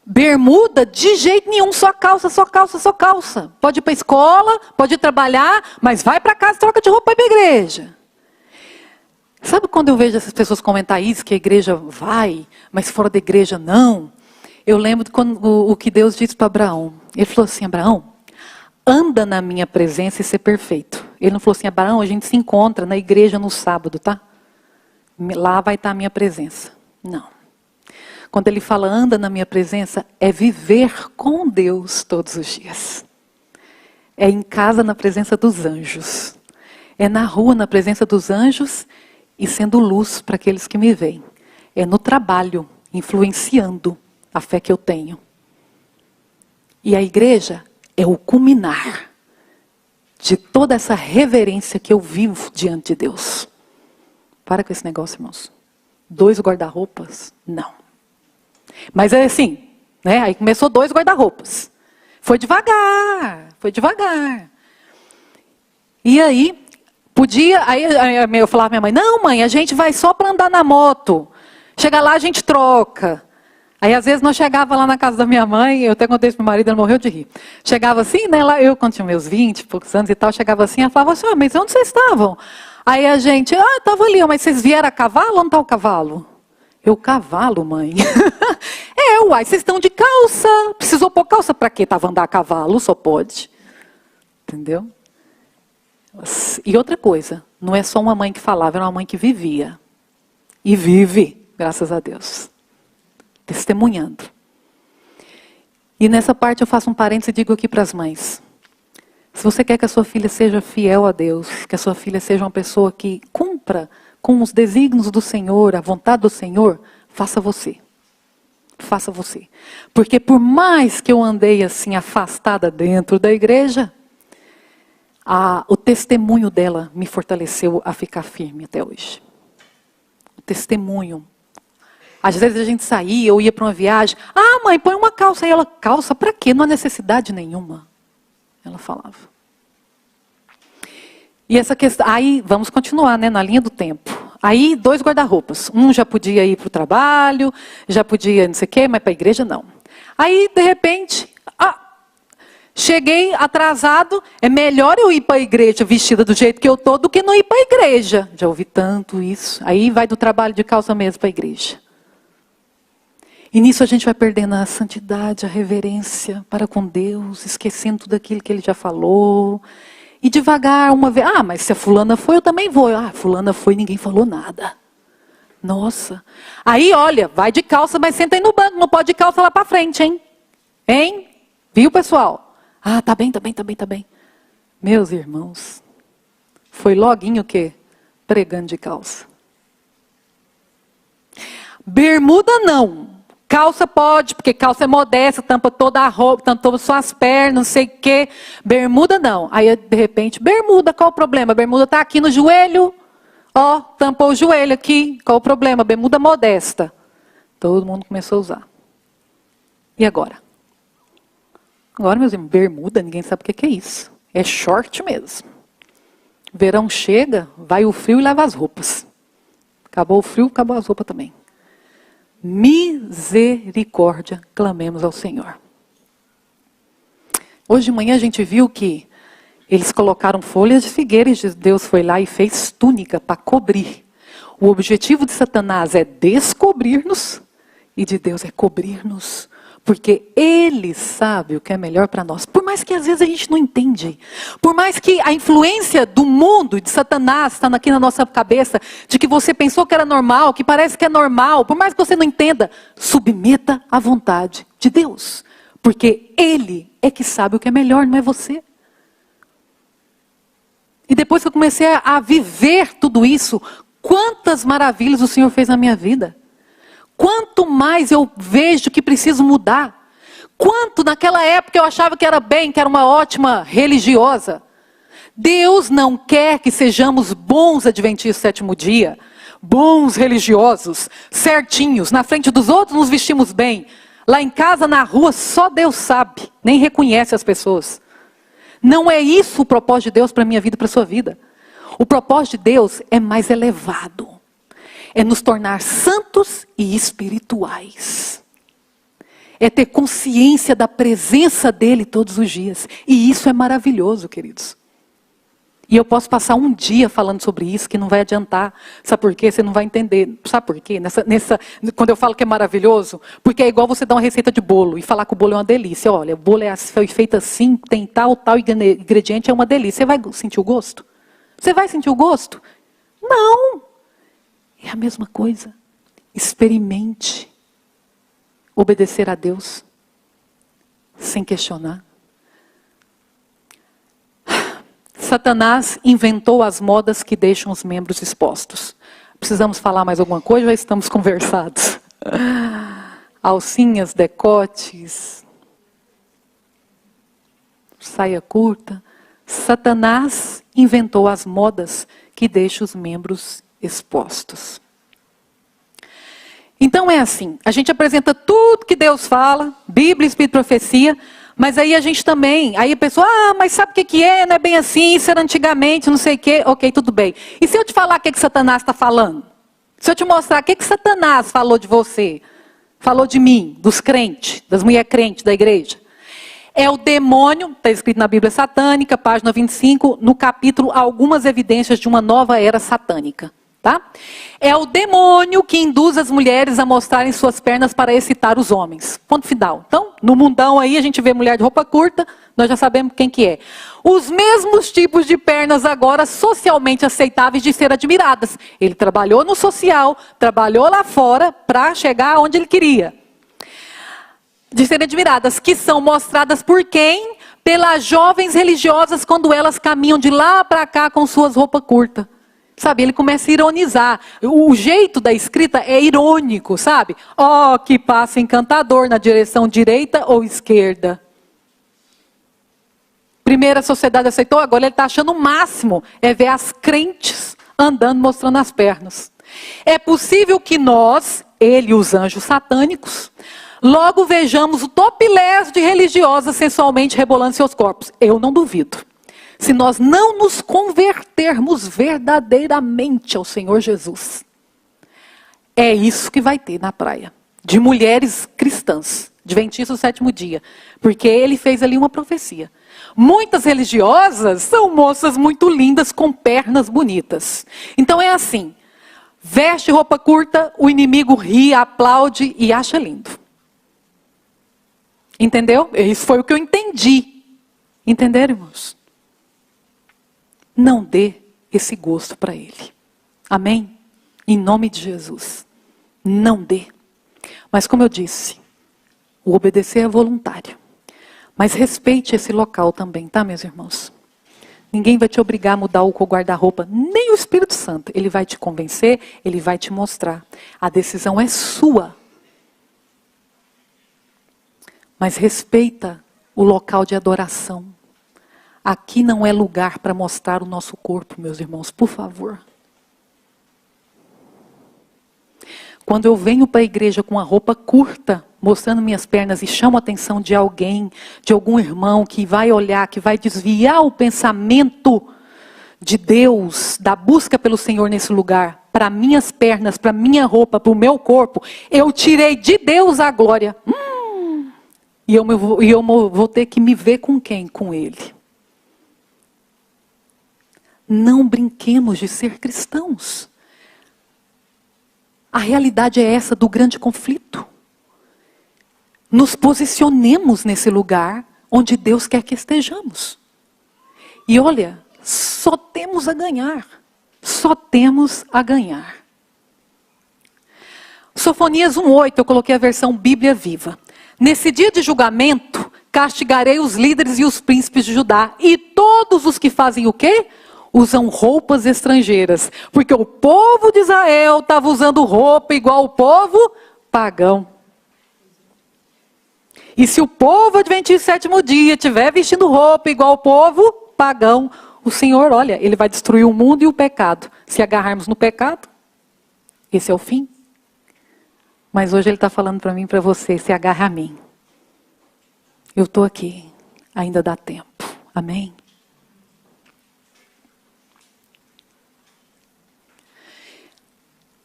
S1: bermuda, de jeito nenhum, só calça, só calça, só calça. Pode ir para a escola, pode ir trabalhar, mas vai para casa e troca de roupa para a igreja. Sabe quando eu vejo essas pessoas comentar isso, que a igreja vai, mas fora da igreja não? Eu lembro de o que Deus disse para Abraão. Ele falou assim, Abraão, anda na minha presença e ser perfeito. Ele não falou assim, Abraão, a gente se encontra na igreja no sábado, tá? Lá vai estar a minha presença. Não. Quando ele fala, anda na minha presença, é viver com Deus todos os dias. É em casa na presença dos anjos. É na rua na presença dos anjos e sendo luz para aqueles que me veem. É no trabalho, influenciando a fé que eu tenho. E a igreja é o culminar de toda essa reverência que eu vivo diante de Deus. Para com esse negócio, irmãos. 2 guarda-roupas? Não. Mas é assim, né? Aí começou 2 guarda-roupas. Foi devagar, foi devagar. E aí, aí eu falava pra minha mãe, não mãe, a gente vai só para andar na moto. Chega lá, a gente troca. Aí às vezes nós chegava lá na casa da minha mãe, eu até contei isso pro meu marido, ele morreu de rir. Chegava assim, né? Lá eu, quando tinha meus 20 e poucos anos e tal, chegava assim, ela falava assim, mas onde vocês estavam? Aí a gente, estava ali, mas vocês vieram a cavalo? Onde está o cavalo? Eu, cavalo, mãe? Uai, vocês estão de calça. Precisou pôr calça para quê? Estava andar a cavalo, só pode. Entendeu? E outra coisa, não é só uma mãe que falava, era uma mãe que vivia. E vive, graças a Deus. Testemunhando. E nessa parte eu faço um parênteses e digo aqui para as mães. Se você quer que a sua filha seja fiel a Deus, que a sua filha seja uma pessoa que cumpra com os desígnios do Senhor, a vontade do Senhor, faça você. Faça você. Porque por mais que eu andei assim afastada dentro da igreja, o testemunho dela me fortaleceu a ficar firme até hoje. O testemunho. Às vezes a gente saía, eu ia para uma viagem. Ah, mãe, põe uma calça. Aí ela, calça para quê? Não há necessidade nenhuma. Ela falava. E essa questão, aí vamos continuar, né, na linha do tempo. Aí 2 guarda-roupas. Um já podia ir para o trabalho, já podia não sei o quê, mas para a igreja não. Aí, de repente, cheguei atrasado, é melhor eu ir para a igreja vestida do jeito que eu estou do que não ir para a igreja. Já ouvi tanto isso. Aí vai do trabalho de calça mesmo para a igreja. E nisso a gente vai perdendo a santidade, a reverência para com Deus, esquecendo tudo aquilo que Ele já falou. E devagar, uma vez, mas se a fulana foi, eu também vou. Fulana foi, ninguém falou nada. Nossa. Aí, olha, vai de calça, mas senta aí no banco, não pode de calça lá para frente, hein? Hein? Viu, pessoal? Tá bem. Meus irmãos, foi loguinho o quê? Pregando de calça. Bermuda não. Calça pode, porque calça é modesta, tampa toda a roupa, tampa todas as suas pernas, não sei o quê. Bermuda não. Aí, de repente, bermuda, qual o problema? A bermuda está aqui no joelho. Ó, tampou o joelho aqui. Qual o problema? Bermuda modesta. Todo mundo começou a usar. E agora? Agora, meus irmãos, bermuda, ninguém sabe o que é isso. É short mesmo. Verão chega, vai o frio e leva as roupas. Acabou o frio, acabou as roupas também. Misericórdia, clamemos ao Senhor. Hoje de manhã a gente viu que eles colocaram folhas de figueira e Deus foi lá e fez túnica para cobrir. O objetivo de Satanás é descobrir-nos e de Deus é cobrir-nos. Porque Ele sabe o que é melhor para nós. Por mais que às vezes a gente não entende. Por mais que a influência do mundo, de Satanás, está aqui na nossa cabeça. De que você pensou que era normal, que parece que é normal. Por mais que você não entenda, submeta à vontade de Deus. Porque Ele é que sabe o que é melhor, não é você. E depois que eu comecei a viver tudo isso, quantas maravilhas o Senhor fez na minha vida. Quanto mais eu vejo que preciso mudar. Quanto naquela época eu achava que era bem, que era uma ótima religiosa. Deus não quer que sejamos bons adventistas do sétimo dia. Bons religiosos, certinhos. Na frente dos outros nos vestimos bem. Lá em casa, na rua, só Deus sabe. Nem reconhece as pessoas. Não é isso o propósito de Deus para a minha vida e para a sua vida. O propósito de Deus é mais elevado. É nos tornar santos e espirituais. É ter consciência da presença dEle todos os dias. E isso é maravilhoso, queridos. E eu posso passar um dia falando sobre isso, que não vai adiantar. Sabe por quê? Você não vai entender. Sabe por quê? Quando eu falo que é maravilhoso, porque é igual você dar uma receita de bolo e falar que o bolo é uma delícia. Olha, o bolo foi feito assim, tem tal ingrediente, é uma delícia. Você vai sentir o gosto? Você vai sentir o gosto? Não! É a mesma coisa. Experimente obedecer a Deus sem questionar. Satanás inventou as modas que deixam os membros expostos. Precisamos falar mais alguma coisa ou já estamos conversados? Alcinhas, decotes, saia curta. Satanás inventou as modas que deixam os membros expostos. Então é assim, a gente apresenta tudo que Deus fala, Bíblia, Espírito e Profecia, mas aí a gente também, aí a pessoa, mas sabe o que é? Não é bem assim, isso era antigamente, não sei o quê. Ok, tudo bem. E se eu te falar o que Satanás está falando? Se eu te mostrar o que Satanás falou de você, falou de mim, dos crentes, das mulheres crentes da igreja? É o demônio, está escrito na Bíblia Satânica, página 25, no capítulo Algumas Evidências de uma Nova Era Satânica. Tá? É o demônio que induz as mulheres a mostrarem suas pernas para excitar os homens. Ponto final. Então, no mundão aí, a gente vê mulher de roupa curta, nós já sabemos quem que é. Os mesmos tipos de pernas agora socialmente aceitáveis de ser admiradas. Ele trabalhou no social, trabalhou lá fora para chegar onde ele queria. De serem admiradas, que são mostradas por quem? Pelas jovens religiosas quando elas caminham de lá para cá com suas roupas curtas. Sabe, ele começa a ironizar. O jeito da escrita é irônico, sabe? Ó, que passo encantador na direção direita ou esquerda. Primeira a sociedade aceitou, agora ele está achando o máximo. É ver as crentes andando mostrando as pernas. É possível que nós, ele e os anjos satânicos, logo vejamos o topless de religiosas sensualmente rebolando seus corpos. Eu não duvido. Se nós não nos convertermos verdadeiramente ao Senhor Jesus. É isso que vai ter na praia. De mulheres cristãs, adventistas do sétimo dia. Porque ele fez ali uma profecia. Muitas religiosas são moças muito lindas com pernas bonitas. Então é assim. Veste roupa curta, o inimigo ri, aplaude e acha lindo. Entendeu? Isso foi o que eu entendi. Entenderam, irmãos? Não dê esse gosto para ele. Amém? Em nome de Jesus. Não dê. Mas como eu disse, o obedecer é voluntário. Mas respeite esse local também, tá, meus irmãos? Ninguém vai te obrigar a mudar o guarda-roupa, nem o Espírito Santo. Ele vai te convencer, ele vai te mostrar. A decisão é sua. Mas respeita o local de adoração. Aqui não é lugar para mostrar o nosso corpo, meus irmãos, por favor. Quando eu venho para a igreja com uma roupa curta, mostrando minhas pernas e chamo a atenção de alguém, de algum irmão que vai olhar, que vai desviar o pensamento de Deus, da busca pelo Senhor nesse lugar, para minhas pernas, para minha roupa, para o meu corpo, eu tirei de Deus a glória. E eu vou ter que me ver com quem? Com Ele. Não brinquemos de ser cristãos. A realidade é essa do grande conflito. Nos posicionemos nesse lugar onde Deus quer que estejamos. E olha, só temos a ganhar. Só temos a ganhar. Sofonias 1:8, eu coloquei a versão Bíblia Viva. Nesse dia de julgamento, castigarei os líderes e os príncipes de Judá. E todos os que fazem o quê? Usam roupas estrangeiras. Porque o povo de Israel estava usando roupa igual o povo pagão. E se o povo adventista sétimo dia estiver vestindo roupa igual o povo pagão, o Senhor, olha, Ele vai destruir o mundo e o pecado. Se agarrarmos no pecado, esse é o fim. Mas hoje Ele está falando para mim e para você, se agarra a mim. Eu estou aqui, ainda dá tempo. Amém?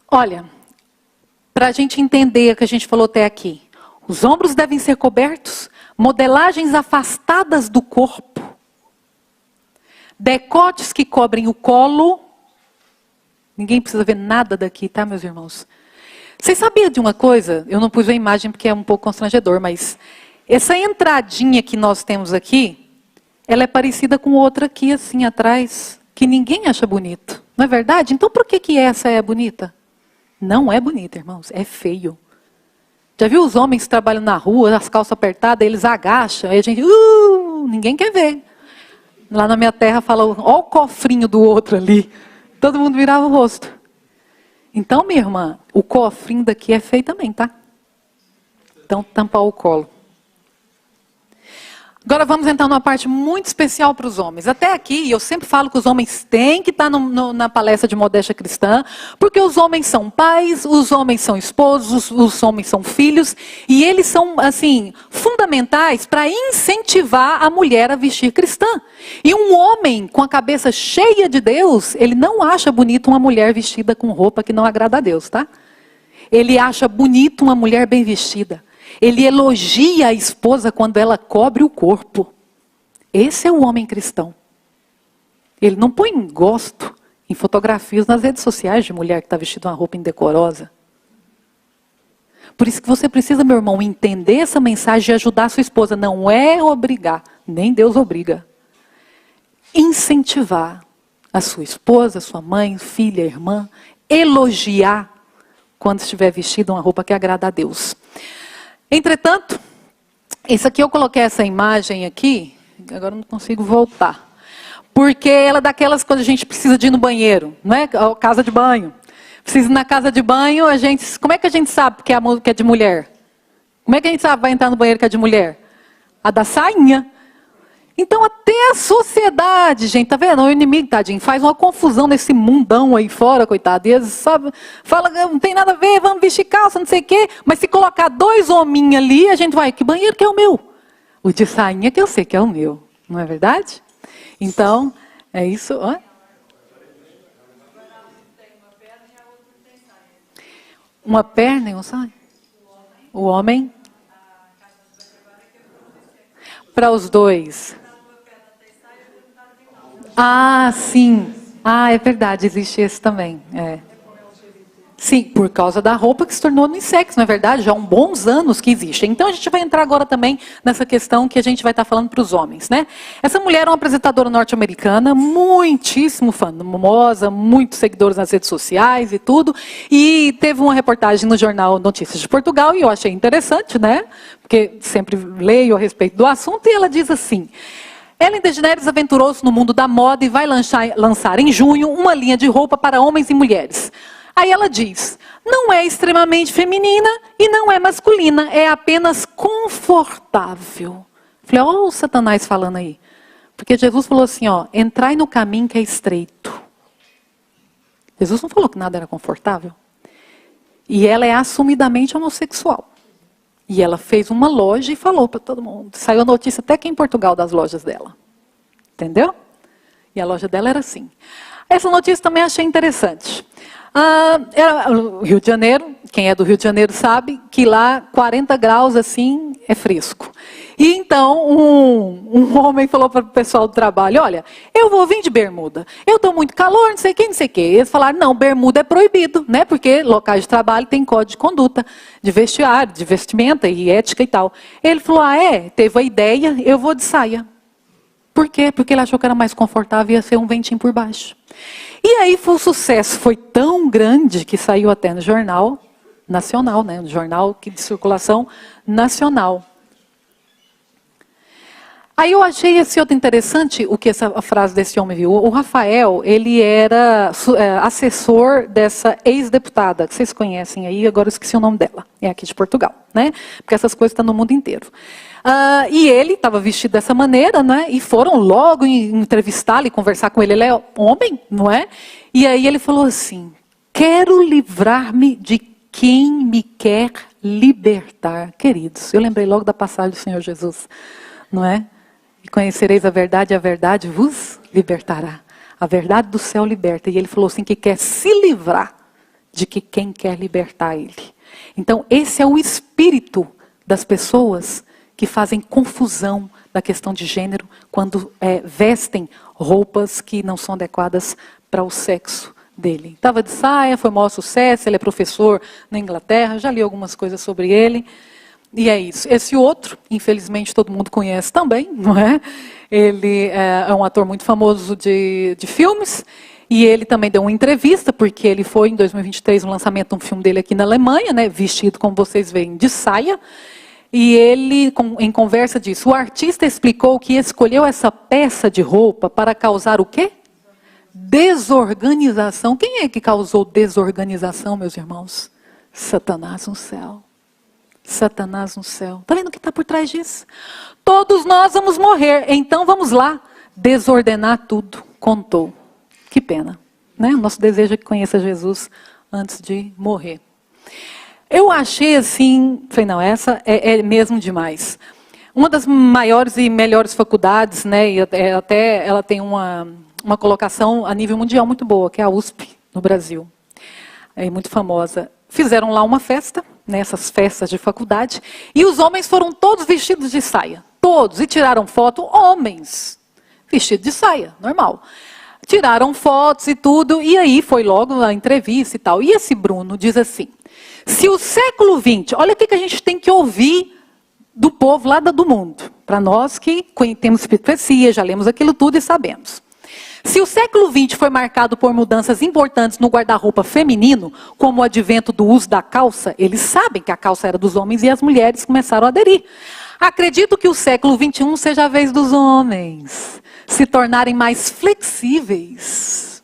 S1: Olha, para a gente entender o que a gente falou até aqui, os ombros devem ser cobertos, modelagens afastadas do corpo, decotes que cobrem o colo. Ninguém precisa ver nada daqui, tá, meus irmãos? Vocês sabiam de uma coisa? Eu não pus a imagem porque é um pouco constrangedor, mas essa entradinha que nós temos aqui, ela é parecida com outra aqui, assim, atrás, que ninguém acha bonito. Não é verdade? Então por que essa é bonita? Não é bonita, irmãos, é feio. Já viu os homens que trabalham na rua, as calças apertadas, eles agacham, aí a gente, ninguém quer ver. Lá na minha terra fala, ó o cofrinho do outro ali. Todo mundo virava o rosto. Então, minha irmã, o cofrinho daqui é feio também, tá? Então, tampar o colo. Agora vamos entrar numa parte muito especial para os homens. Até aqui, eu sempre falo que os homens têm que estar na palestra de modéstia cristã, porque os homens são pais, os homens são esposos, os homens são filhos, e eles são, assim, fundamentais para incentivar a mulher a vestir cristã. E um homem com a cabeça cheia de Deus, ele não acha bonito uma mulher vestida com roupa que não agrada a Deus, tá? Ele acha bonito uma mulher bem vestida. Ele elogia a esposa quando ela cobre o corpo. Esse é o homem cristão. Ele não põe gosto em fotografias nas redes sociais de mulher que está vestida uma roupa indecorosa. Por isso que você precisa, meu irmão, entender essa mensagem e ajudar a sua esposa. Não é obrigar, nem Deus obriga. Incentivar a sua esposa, sua mãe, filha, irmã, elogiar quando estiver vestida uma roupa que agrada a Deus. Entretanto, isso aqui eu coloquei essa imagem aqui, agora eu não consigo voltar. Porque ela é daquelas quando a gente precisa de ir no banheiro, não é? Casa de banho. Precisa ir na casa de banho, como é que a gente sabe que é de mulher? Como é que a gente sabe que vai entrar no banheiro que é de mulher? A da sainha. Então até a sociedade, gente, tá vendo? O inimigo, tadinho, faz uma confusão nesse mundão aí fora, coitado. E eles sabe, fala, não tem nada a ver, vamos vestir calça, não sei o quê. Mas se colocar dois hominhos ali, a gente vai, que banheiro que é o meu? O de sainha que eu sei que é o meu, não é verdade? Então, é isso. Ó. Uma perna e um saia? O homem? Para os dois. Ah, sim. Ah, é verdade, existe esse também. É. Sim, por causa da roupa que se tornou unissex, não é verdade? Já há uns bons anos que existe. Então a gente vai entrar agora também nessa questão que a gente vai estar falando para os homens, né? Essa mulher é uma apresentadora norte-americana, muitíssimo famosa, muitos seguidores nas redes sociais e tudo. E teve uma reportagem no jornal Notícias de Portugal e eu achei interessante, né? Porque sempre leio a respeito do assunto e ela diz assim: Ellen DeGeneres aventurou-se no mundo da moda e vai lançar em junho uma linha de roupa para homens e mulheres. Aí ela diz, não é extremamente feminina e não é masculina, é apenas confortável. Falei, ó, o Satanás falando aí. Porque Jesus falou assim, ó, entrai no caminho que é estreito. Jesus não falou que nada era confortável. E ela é assumidamente homossexual. E ela fez uma loja e falou para todo mundo. Saiu a notícia até aqui em Portugal das lojas dela. Entendeu? E a loja dela era assim. Essa notícia também achei interessante. Era o Rio de Janeiro, quem é do Rio de Janeiro sabe que lá 40 graus assim é fresco. E então um homem falou para o pessoal do trabalho, olha, eu vou vir de bermuda, eu estou muito calor, não sei quem, não sei o quê. Eles falaram, não, bermuda é proibido, né? Porque locais de trabalho tem código de conduta, de vestiário, de vestimenta e ética e tal. Ele falou, teve a ideia, eu vou de saia. Por quê? Porque ele achou que era mais confortável e ia ser um ventinho por baixo. E aí o sucesso foi tão grande que saiu até no jornal nacional, né? No jornal de circulação nacional. Aí eu achei esse outro interessante, a frase desse homem viu. O Rafael, ele era assessor dessa ex-deputada, que vocês conhecem aí, agora eu esqueci o nome dela. É aqui de Portugal, né? Porque essas coisas estão no mundo inteiro. E ele estava vestido dessa maneira, né? E foram logo entrevistá-lo e conversar com ele. Ele é homem, não é? E aí ele falou assim, quero livrar-me de quem me quer libertar. Queridos, eu lembrei logo da passagem do Senhor Jesus, não é? E conhecereis a verdade vos libertará. A verdade do céu liberta. E ele falou assim que quer se livrar de que quem quer libertar ele. Então esse é o espírito das pessoas que fazem confusão da questão de gênero quando vestem roupas que não são adequadas para o sexo dele. Estava de saia, foi o maior sucesso, ele é professor na Inglaterra, já li algumas coisas sobre ele. E é isso. Esse outro, infelizmente todo mundo conhece também, não é? Ele é um ator muito famoso de filmes. E ele também deu uma entrevista, porque ele foi em 2023 no lançamento de um filme dele aqui na Alemanha, né, vestido, como vocês veem, de saia. E ele, em conversa, disse, o artista explicou que escolheu essa peça de roupa para causar o quê? Desorganização. Quem é que causou desorganização, meus irmãos? Satanás no céu. Satanás no céu. Está vendo o que está por trás disso? Todos nós vamos morrer, então vamos lá desordenar tudo. Contou. Que pena, né? O nosso desejo é que conheça Jesus antes de morrer. Eu achei assim, falei, não, essa é mesmo demais. Uma das maiores e melhores faculdades, né, e até ela tem uma colocação a nível mundial muito boa, que é a USP, no Brasil. É muito famosa. Fizeram lá uma festa, né, essas festas de faculdade, e os homens foram todos vestidos de saia. Todos, e tiraram foto, homens, vestidos de saia, normal. Tiraram fotos e tudo, e aí foi logo a entrevista e tal. E esse Bruno diz assim, se o século XX, olha o que a gente tem que ouvir do povo lá do mundo, para nós que temos profecia, já lemos aquilo tudo e sabemos. Se o século XX foi marcado por mudanças importantes no guarda-roupa feminino, como o advento do uso da calça, eles sabem que a calça era dos homens e as mulheres começaram a aderir. Acredito que o século XXI seja a vez dos homens se tornarem mais flexíveis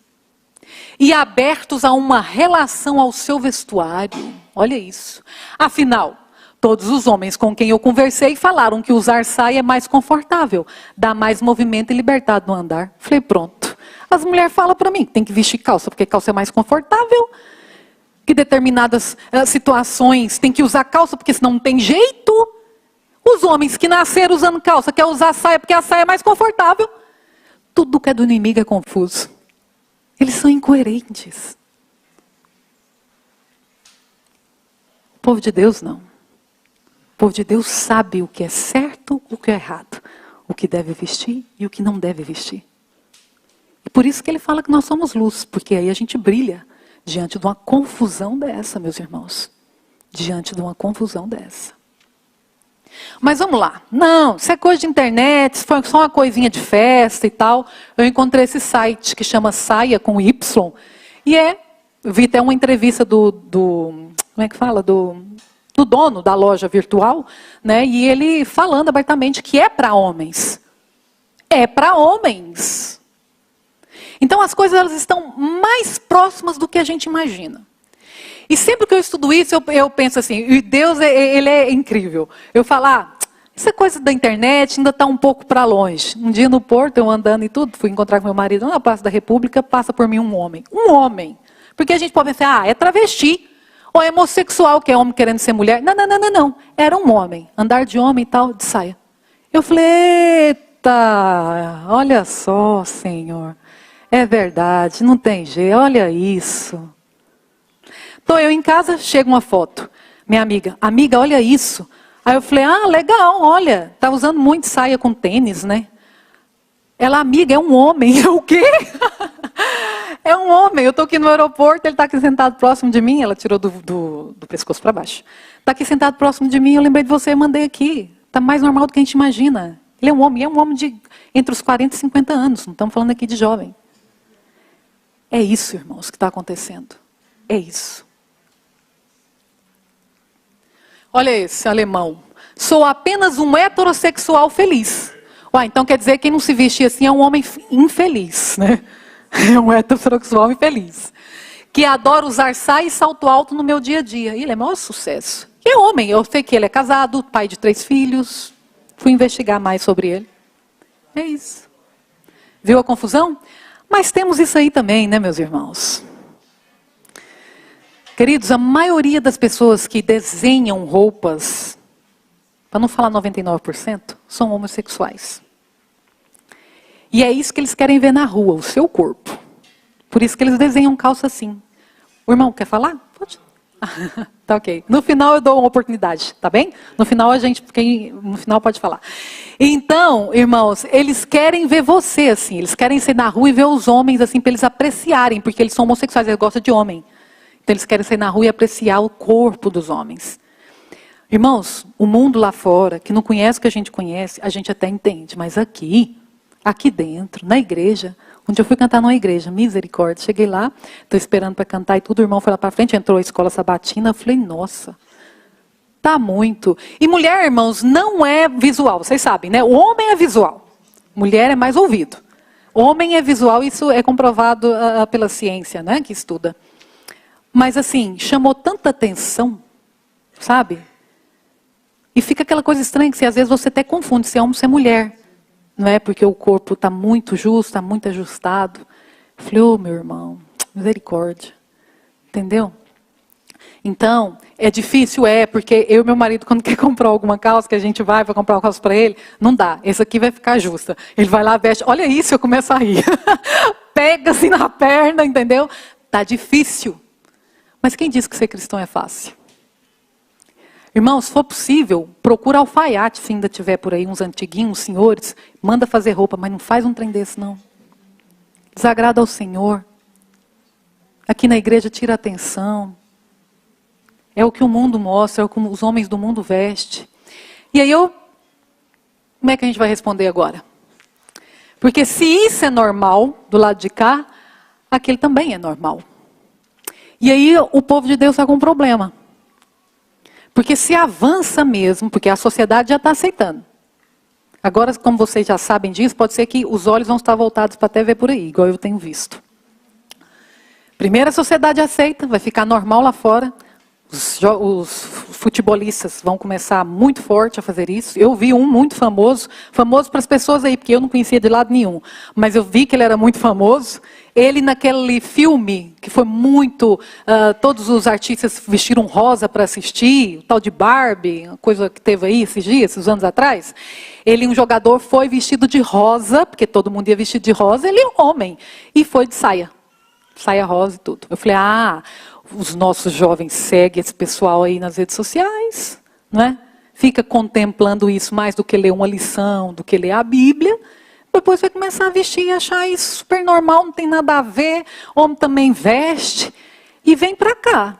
S1: e abertos a uma relação ao seu vestuário. Olha isso. Afinal, todos os homens com quem eu conversei falaram que usar saia é mais confortável, dá mais movimento e liberdade no andar. Falei, pronto. As mulheres falam para mim que tem que vestir calça, porque calça é mais confortável, que determinadas situações tem que usar calça, porque senão não tem jeito. Os homens que nasceram usando calça querem usar saia, porque a saia é mais confortável. Tudo que é do inimigo é confuso. Eles são incoerentes. O povo de Deus não. O povo de Deus sabe o que é certo, o que é errado. O que deve vestir e o que não deve vestir. E por isso que ele fala que nós somos luz. Porque aí a gente brilha diante de uma confusão dessa, meus irmãos. Diante de uma confusão dessa. Mas vamos lá. Não, isso é coisa de internet, isso foi só uma coisinha de festa e tal. Eu encontrei esse site que chama Saia com Y. E eu vi até uma entrevista como é que fala? Do dono da loja virtual, né? E ele falando abertamente que é para homens. É para homens. Então as coisas elas estão mais próximas do que a gente imagina. E sempre que eu estudo isso, eu penso assim, e Deus, ele é incrível. Eu falo, isso é coisa da internet, ainda está um pouco para longe. Um dia no Porto, eu andando e tudo, fui encontrar com meu marido na Praça da República, passa por mim um homem. Um homem. Porque a gente pode pensar, é travesti. Ou é homossexual, que é homem querendo ser mulher. Não, não, não, não, não. Era um homem. Andar de homem e tal, de saia. Eu falei, eita, olha só, Senhor. É verdade, não tem jeito, olha isso. Estou eu em casa, chega uma foto. Minha amiga, olha isso. Aí eu falei, legal, olha, tá usando muito saia com tênis, né? Ela, amiga, é um homem. Eu, o quê? É um homem. Eu estou aqui no aeroporto, ele está aqui sentado próximo de mim. Ela tirou do pescoço para baixo. Está aqui sentado próximo de mim, eu lembrei de você e mandei aqui. Está mais normal do que a gente imagina. Ele é um homem de entre os 40 e 50 anos. Não estamos falando aqui de jovem. É isso, irmãos, que está acontecendo. É isso. Olha esse alemão. Sou apenas um heterossexual feliz. Então quer dizer que quem não se veste assim é um homem infeliz, né? É um heterossexual infeliz. Que adora usar saia e salto alto no meu dia a dia. Ele é maior sucesso. Que é homem. Eu sei que ele é casado, pai de 3 filhos. Fui investigar mais sobre ele. É isso. Viu a confusão? Mas temos isso aí também, né, meus irmãos? Queridos, a maioria das pessoas que desenham roupas, para não falar 99%, são homossexuais. E é isso que eles querem ver na rua, o seu corpo. Por isso que eles desenham calça assim. O irmão quer falar? Pode. Tá ok. No final eu dou uma oportunidade, tá bem? No final no final pode falar. Então, irmãos, eles querem ver você assim, eles querem ser na rua e ver os homens assim, para eles apreciarem, porque eles são homossexuais, eles gostam de homem. Então eles querem sair na rua e apreciar o corpo dos homens. Irmãos, o mundo lá fora, que não conhece o que a gente até entende. Mas aqui dentro, na igreja, onde eu fui cantar numa igreja, misericórdia, cheguei lá, estou esperando para cantar e tudo, o irmão foi lá para frente, entrou a escola sabatina, eu falei, nossa, tá muito. E mulher, irmãos, não é visual, vocês sabem, né? O homem é visual, mulher é mais ouvido. Homem é visual, isso é comprovado pela ciência, né, que estuda. Mas assim, chamou tanta atenção, sabe? E fica aquela coisa estranha que às vezes você até confunde se é homem ou se é mulher. Não é porque o corpo está muito justo, está muito ajustado. Eu falei, meu irmão, misericórdia. Entendeu? Então, é difícil, porque eu e meu marido, quando quer comprar alguma calça, que a gente vai comprar uma calça para ele, não dá, essa aqui vai ficar justa. Ele vai lá, veste, olha isso, eu começo a rir. Pega assim na perna, entendeu? Tá difícil. Mas quem disse que ser cristão é fácil? Irmão, se for possível, procura alfaiate, se ainda tiver por aí uns antiguinhos, senhores, manda fazer roupa, mas não faz um trem desse não. Desagrada ao Senhor. Aqui na igreja tira atenção. É o que o mundo mostra, é o que os homens do mundo vestem. E aí como é que a gente vai responder agora? Porque se isso é normal, do lado de cá, aquele também é normal. E aí o povo de Deus está com um problema. Porque se avança mesmo, porque a sociedade já está aceitando. Agora, como vocês já sabem disso, pode ser que os olhos vão estar voltados para até ver por aí, igual eu tenho visto. Primeiro a sociedade aceita, vai ficar normal lá fora. Os futebolistas vão começar muito forte a fazer isso. Eu vi um muito famoso para as pessoas aí, porque eu não conhecia de lado nenhum. Mas eu vi que ele era muito famoso. Ele naquele filme, que foi muito... todos os artistas vestiram rosa para assistir, o tal de Barbie, uma coisa que teve aí esses dias, esses anos atrás. Um jogador foi vestido de rosa, porque todo mundo ia vestido de rosa, ele é um homem. E foi de saia. Saia rosa e tudo. Eu falei, os nossos jovens seguem esse pessoal aí nas redes sociais, não é? Fica contemplando isso mais do que ler uma lição, do que ler a Bíblia. Depois vai começar a vestir e achar isso super normal, não tem nada a ver. Homem também veste. E vem para cá.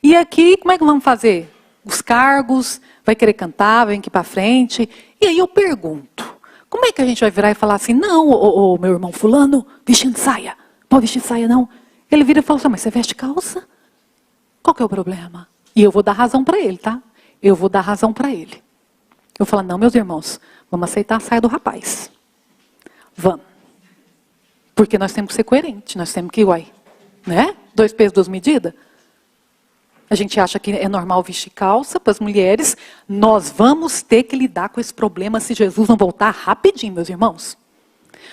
S1: E aqui, como é que vamos fazer? Os cargos, vai querer cantar, vem aqui para frente. E aí eu pergunto, como é que a gente vai virar e falar assim, não, meu irmão fulano, vestindo saia. Não pode vestir saia, não. Ele vira e fala assim, mas você veste calça? Qual que é o problema? E eu vou dar razão para ele, tá? Eu vou dar razão para ele. Eu falo, não, meus irmãos, vamos aceitar a saia do rapaz. Vamos. Porque nós temos que ser coerentes, nós temos que ir, né? 2 pesos, 2 medidas. A gente acha que é normal vestir calça para as mulheres. Nós vamos ter que lidar com esse problema se Jesus não voltar rapidinho, meus irmãos.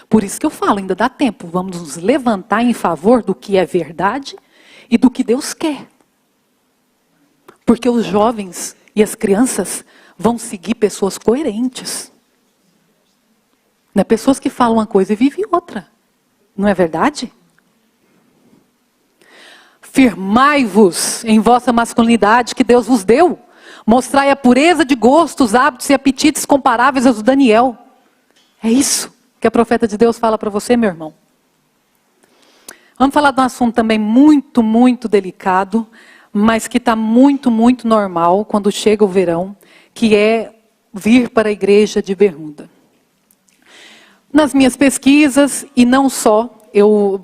S1: Por isso que eu falo, ainda dá tempo. Vamos nos levantar em favor do que é verdade e do que Deus quer. Porque os jovens e as crianças vão seguir pessoas coerentes. Não é pessoas que falam uma coisa e vivem outra. Não é verdade? Firmai-vos em vossa masculinidade que Deus vos deu. Mostrai a pureza de gostos, hábitos e apetites comparáveis aos do Daniel. É isso que a profeta de Deus fala para você, meu irmão. Vamos falar de um assunto também muito, muito delicado, mas que está muito, muito normal quando chega o verão, que é vir para a igreja de bermuda. Nas minhas pesquisas, e não só, eu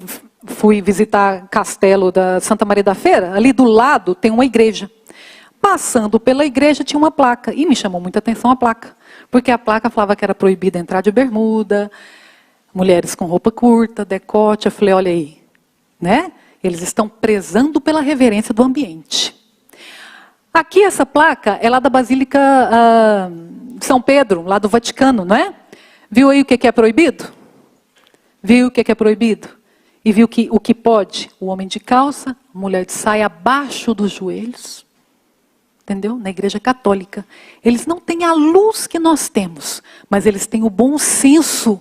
S1: fui visitar Castelo da Santa Maria da Feira, ali do lado tem uma igreja. Passando pela igreja tinha uma placa, e me chamou muita atenção a placa, porque a placa falava que era proibido entrar de bermuda, mulheres com roupa curta, decote. Eu falei, olha aí, né? Eles estão prezando pela reverência do ambiente. Aqui essa placa é lá da Basílica São Pedro, lá do Vaticano, não é? Viu aí o que é proibido? Viu o que é proibido? E viu que o que pode? O homem de calça, a mulher de saia abaixo dos joelhos. Entendeu? Na igreja católica. Eles não têm a luz que nós temos, mas eles têm o bom senso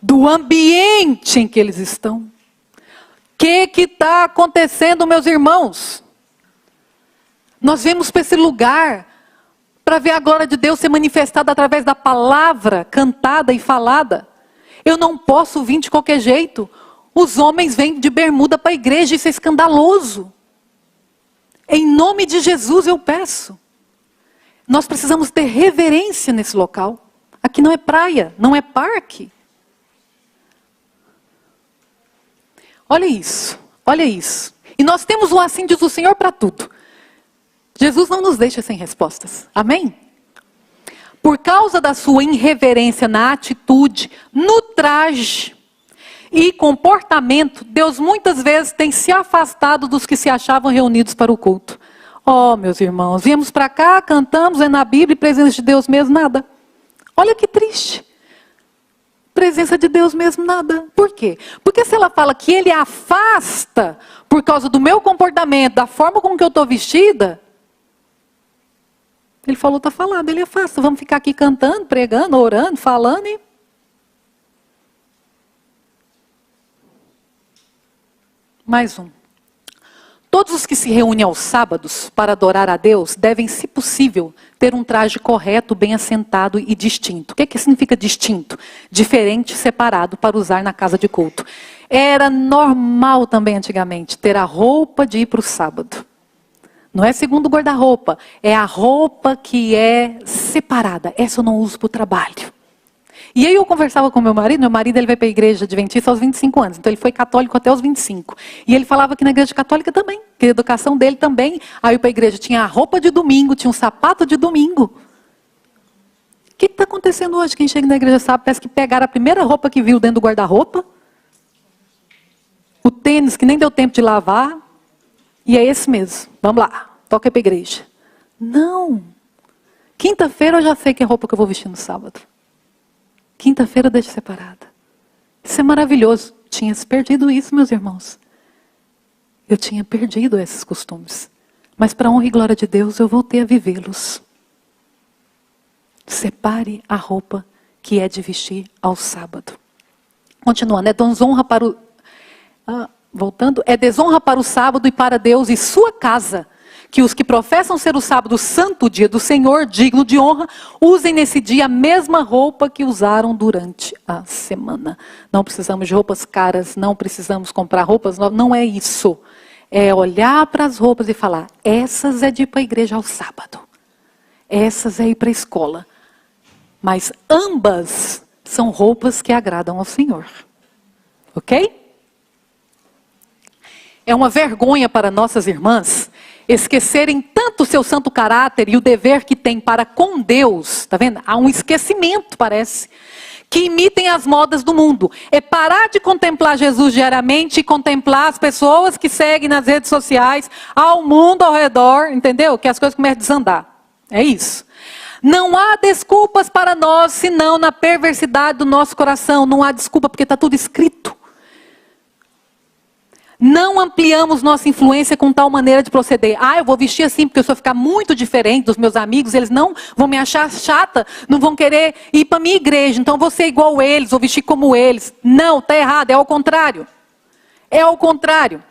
S1: do ambiente em que eles estão. O que está acontecendo, meus irmãos? Nós viemos para esse lugar para ver a glória de Deus ser manifestada através da palavra cantada e falada. Eu não posso vir de qualquer jeito. Os homens vêm de bermuda para a igreja, isso é escandaloso. Em nome de Jesus eu peço. Nós precisamos ter reverência nesse local. Aqui não é praia, não é parque. Olha isso, olha isso. E nós temos um assim diz o Senhor para tudo. Jesus não nos deixa sem respostas. Amém? Por causa da sua irreverência na atitude, no traje e comportamento, Deus muitas vezes tem se afastado dos que se achavam reunidos para o culto. Oh, meus irmãos, viemos para cá, cantamos, é na Bíblia, presença de Deus mesmo, nada. Olha que triste. Presença de Deus mesmo, nada. Por quê? Porque se ela fala que Ele afasta por causa do meu comportamento, da forma como que eu estou vestida, Ele falou, está falado, Ele afasta. Vamos ficar aqui cantando, pregando, orando, falando e... Mais um. Todos os que se reúnem aos sábados para adorar a Deus devem, se possível, ter um traje correto, bem assentado e distinto. O que significa distinto? Diferente, separado, para usar na casa de culto. Era normal também antigamente ter a roupa de ir para o sábado. Não é segundo guarda-roupa, é a roupa que é separada. Essa eu não uso para o trabalho. E aí eu conversava com meu marido ele veio para a igreja adventista aos 25 anos, então ele foi católico até os 25. E ele falava que na igreja católica também, que a educação dele também, aí para a igreja tinha a roupa de domingo, tinha um sapato de domingo. O que está acontecendo hoje? Quem chega na igreja sabe, parece que pegaram a primeira roupa que viu dentro do guarda-roupa, o tênis que nem deu tempo de lavar, e é esse mesmo. Vamos lá, toca para a igreja. Não. Quinta-feira eu já sei que roupa que eu vou vestir no sábado. Quinta-feira deixa separada. Isso é maravilhoso. Tinha se perdido isso, meus irmãos. Eu tinha perdido esses costumes. Mas para a honra e glória de Deus, eu voltei a vivê-los. Separe a roupa que é de vestir ao sábado. Continuando, é desonra para o... voltando, é desonra para o sábado e para Deus e sua casa, que os que professam ser o sábado santo, o dia do Senhor, digno de honra, usem nesse dia a mesma roupa que usaram durante a semana. Não precisamos de roupas caras, não precisamos comprar roupas novas, não é isso. É olhar para as roupas e falar, essas é de ir para a igreja ao sábado. Essas é ir para a escola. Mas ambas são roupas que agradam ao Senhor. Ok? É uma vergonha para nossas irmãs esquecerem tanto tanto o seu santo caráter e o dever que tem para com Deus, tá vendo? Há um esquecimento, parece, que imitem as modas do mundo. É parar de contemplar Jesus diariamente e contemplar as pessoas que seguem nas redes sociais, ao mundo ao redor, entendeu? Que as coisas começam a desandar. É isso. Não há desculpas para nós, senão na perversidade do nosso coração. Não há desculpa, porque está tudo escrito. Não ampliamos nossa influência com tal maneira de proceder. Ah, eu vou vestir assim porque eu só ficar muito diferente dos meus amigos, eles não vão me achar chata, não vão querer ir para a minha igreja, então vou ser igual a eles, vou vestir como eles. Não, está errado, é ao contrário. É ao contrário.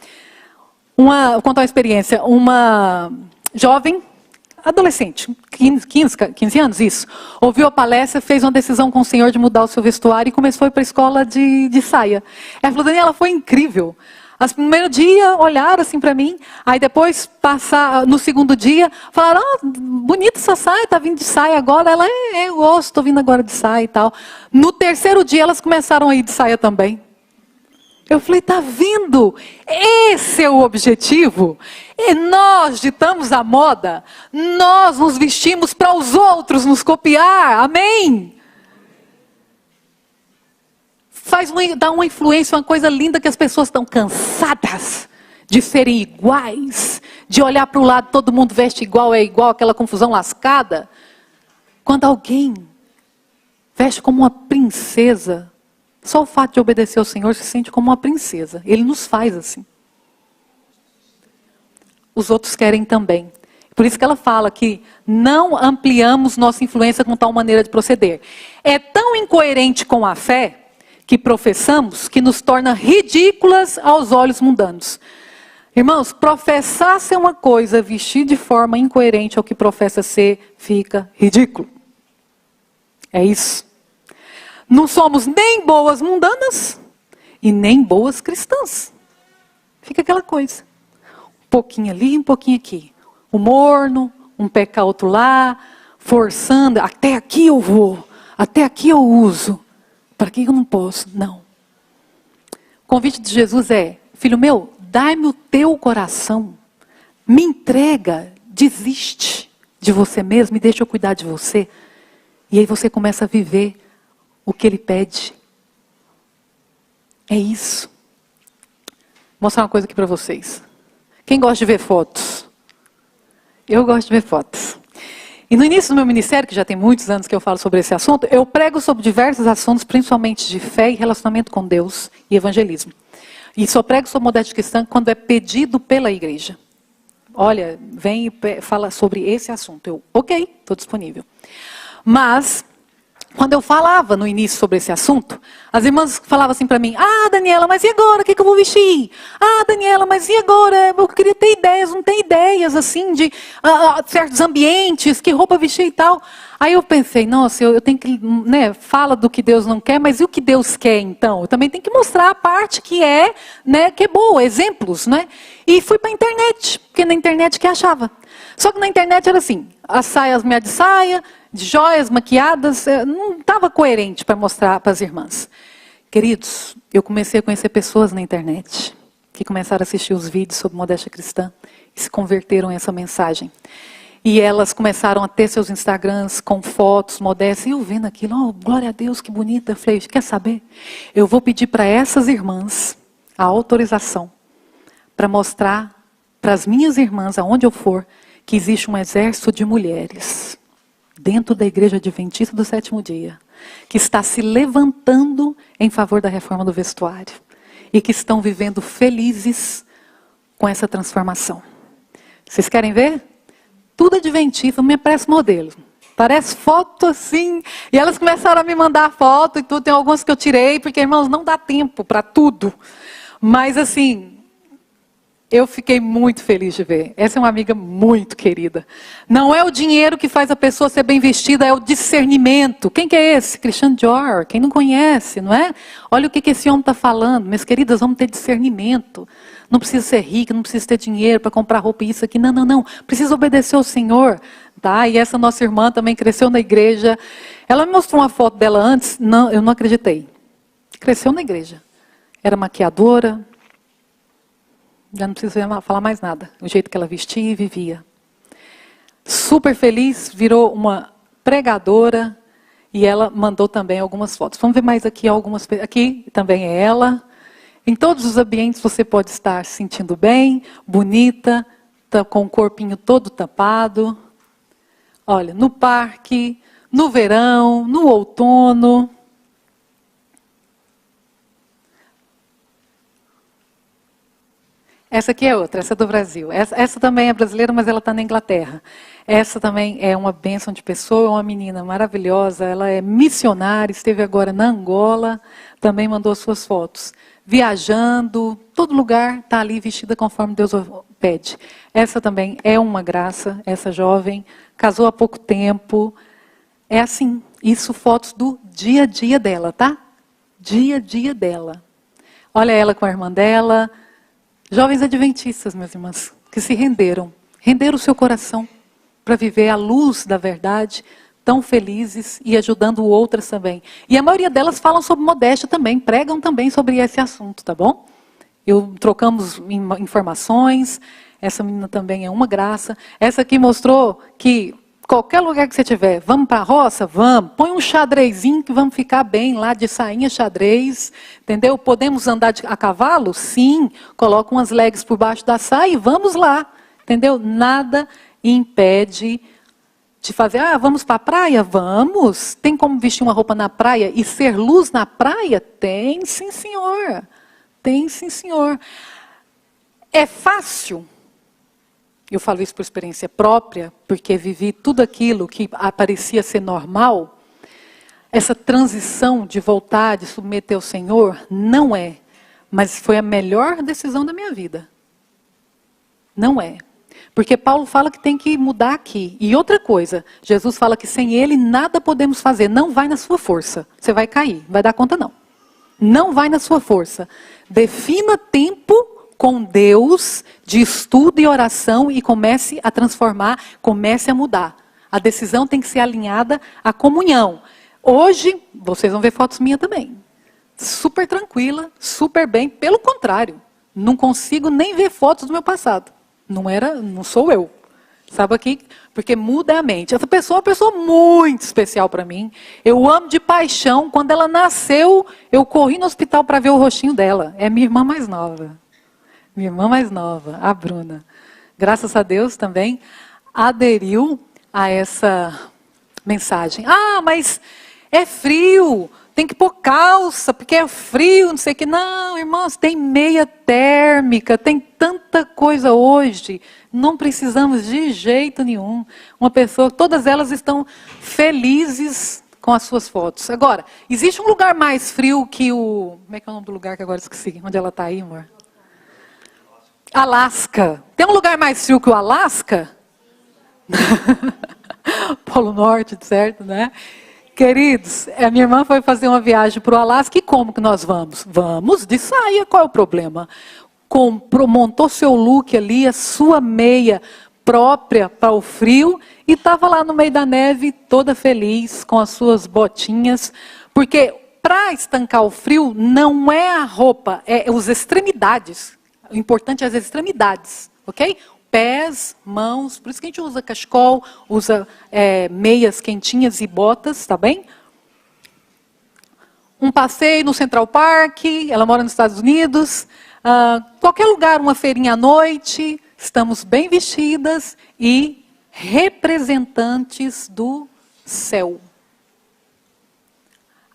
S1: Vou contar uma experiência. Uma jovem, adolescente, 15 anos, isso. Ouviu a palestra, fez uma decisão com o Senhor de mudar o seu vestuário e começou a ir para a escola de saia. Ela falou, Daniela, foi incrível. No primeiro dia, olharam assim para mim, aí depois, no segundo dia, falaram, bonita essa saia, tá vindo de saia agora. Ela, eu gosto, estou vindo agora de saia e tal. No terceiro dia, elas começaram a ir de saia também. Eu falei, tá vendo? Esse é o objetivo. E nós ditamos a moda, nós nos vestimos para os outros nos copiar, amém? Dá uma influência, uma coisa linda que as pessoas estão cansadas de serem iguais, de olhar para o lado, todo mundo veste igual, é igual, aquela confusão lascada. Quando alguém veste como uma princesa, só o fato de obedecer ao Senhor se sente como uma princesa. Ele nos faz assim. Os outros querem também. Por isso que ela fala que não ampliamos nossa influência com tal maneira de proceder. É tão incoerente com a fé que professamos, que nos torna ridículas aos olhos mundanos. Irmãos, professar ser uma coisa, vestir de forma incoerente ao que professa ser, fica ridículo. É isso. Não somos nem boas mundanas e nem boas cristãs. Fica aquela coisa. Um pouquinho ali, um pouquinho aqui. Um morno, um pé cá, outro lá, forçando. Até aqui eu vou, até aqui eu uso. Para que eu não posso? Não. O convite de Jesus é, filho meu, dai-me o teu coração, me entrega, desiste de você mesmo e deixa eu cuidar de você. E aí você começa a viver o que ele pede. É isso. Vou mostrar uma coisa aqui para vocês. Quem gosta de ver fotos? Eu gosto de ver fotos. E no início do meu ministério, que já tem muitos anos que eu falo sobre esse assunto, eu prego sobre diversos assuntos, principalmente de fé e relacionamento com Deus e evangelismo. E só prego sobre modéstia cristã quando é pedido pela igreja. Olha, vem e fala sobre esse assunto. Eu, ok, estou disponível. Mas, quando eu falava no início sobre esse assunto, as irmãs falavam assim para mim, Daniela, mas e agora? O que eu vou vestir? Daniela, mas e agora? Eu queria ter ideias, não tem ideias assim de certos ambientes, que roupa vestir e tal. Aí eu pensei, nossa, eu tenho que, fala do que Deus não quer, mas e o que Deus quer então? Eu também tenho que mostrar a parte que é boa, exemplos, né? E fui para a internet, porque na internet que achava. Só que na internet era assim, as saias meia de saia, de joias, maquiadas, não estava coerente para mostrar para as irmãs. Queridos, eu comecei a conhecer pessoas na internet que começaram a assistir os vídeos sobre modéstia cristã e se converteram a essa mensagem. E elas começaram a ter seus Instagrams com fotos modestas. E eu vendo aquilo, glória a Deus, que bonita. Eu falei, quer saber? Eu vou pedir para essas irmãs a autorização para mostrar para as minhas irmãs, aonde eu for, que existe um exército de mulheres dentro da Igreja Adventista do Sétimo Dia, que está se levantando em favor da reforma do vestuário e que estão vivendo felizes com essa transformação. Vocês querem ver? Tudo adventista, me parece modelo. Parece foto assim. E elas começaram a me mandar foto e tudo. Tem algumas que eu tirei, porque, irmãos, não dá tempo para tudo. Mas assim, eu fiquei muito feliz de ver. Essa é uma amiga muito querida. Não é o dinheiro que faz a pessoa ser bem vestida, é o discernimento. Quem que é esse? Christian Dior. Quem não conhece, não é? Olha o que esse homem está falando. Minhas queridas, vamos ter discernimento. Não precisa ser rica, não precisa ter dinheiro para comprar roupa e isso aqui. Não, não, não. Precisa obedecer ao Senhor. Tá? E essa nossa irmã também cresceu na igreja. Ela me mostrou uma foto dela antes. Não, eu não acreditei. Cresceu na igreja. Era maquiadora. Já não precisa falar mais nada. O jeito que ela vestia e vivia. super feliz, virou uma pregadora e ela mandou também algumas fotos. Vamos ver mais aqui algumas. Aqui também é ela. Em todos os ambientes você pode estar se sentindo bem, bonita, tá com o corpinho todo tampado. Olha, no parque, no verão, no outono. Essa aqui é outra, essa é do Brasil. Essa também é brasileira, mas ela está na Inglaterra. Essa também é uma bênção de pessoa, uma menina maravilhosa. Ela é missionária, esteve agora na Angola, também mandou suas fotos. Viajando, todo lugar está ali vestida conforme Deus pede. Essa também é uma graça, essa jovem, casou há pouco tempo. É assim, isso fotos do dia a dia dela, tá? Dia a dia dela. Olha ela com a irmã dela. Jovens adventistas, meus irmãos, que se renderam o seu coração para viver a luz da verdade, tão felizes e ajudando outras também. E a maioria delas falam sobre modéstia também, pregam também sobre esse assunto, tá bom? Trocamos informações, essa menina também é uma graça. Essa aqui mostrou que qualquer lugar que você tiver, vamos para a roça? Vamos. Põe um xadrezinho que vamos ficar bem lá de sainha xadrez, entendeu? Podemos andar a cavalo? Sim. Coloca umas legs por baixo da saia e vamos lá, entendeu? Nada impede de fazer, vamos para a praia? Vamos. Tem como vestir uma roupa na praia e ser luz na praia? Tem, sim, senhor. Tem, sim, senhor. É fácil? Eu falo isso por experiência própria, porque vivi tudo aquilo que parecia ser normal. Essa transição de voltar, de submeter ao Senhor, não é. Mas foi a melhor decisão da minha vida. Não é. Porque Paulo fala que tem que mudar aqui. E outra coisa, Jesus fala que sem Ele nada podemos fazer. Não vai na sua força. Você vai cair, não vai dar conta não. Não vai na sua força. Defina tempo com Deus, de estudo e oração, e comece a transformar, comece a mudar. A decisão tem que ser alinhada à comunhão. Hoje, vocês vão ver fotos minhas também. Super tranquila, super bem. Pelo contrário, não consigo nem ver fotos do meu passado. Não sou eu. Sabe aqui? Porque muda a mente. Essa pessoa é uma pessoa muito especial para mim. Eu amo de paixão. Quando ela nasceu, eu corri no hospital para ver o rostinho dela. É minha irmã mais nova. Minha irmã mais nova, a Bruna. Graças a Deus também aderiu a essa mensagem. Mas é frio, tem que pôr calça, porque é frio, não sei o que. Não, irmãos, tem meia térmica, tem tanta coisa hoje. Não precisamos de jeito nenhum. Uma pessoa, todas elas estão felizes com as suas fotos. Agora, existe um lugar mais frio que o... Como é que é o nome do lugar que agora esqueci? Onde ela está aí, amor? Alasca. Tem um lugar mais frio que o Alasca? Polo Norte, certo, né? Queridos, a minha irmã foi fazer uma viagem para o Alasca e como que nós vamos? Vamos de saia, qual é o problema? Montou seu look ali, a sua meia própria para o frio e estava lá no meio da neve toda feliz com as suas botinhas, porque para estancar o frio não é a roupa, é as extremidades. O importante é as extremidades, ok? Pés, mãos, por isso que a gente usa cachecol, usa meias quentinhas e botas, tá bem? Um passeio no Central Park, ela mora nos Estados Unidos, qualquer lugar, uma feirinha à noite, estamos bem vestidas e representantes do céu.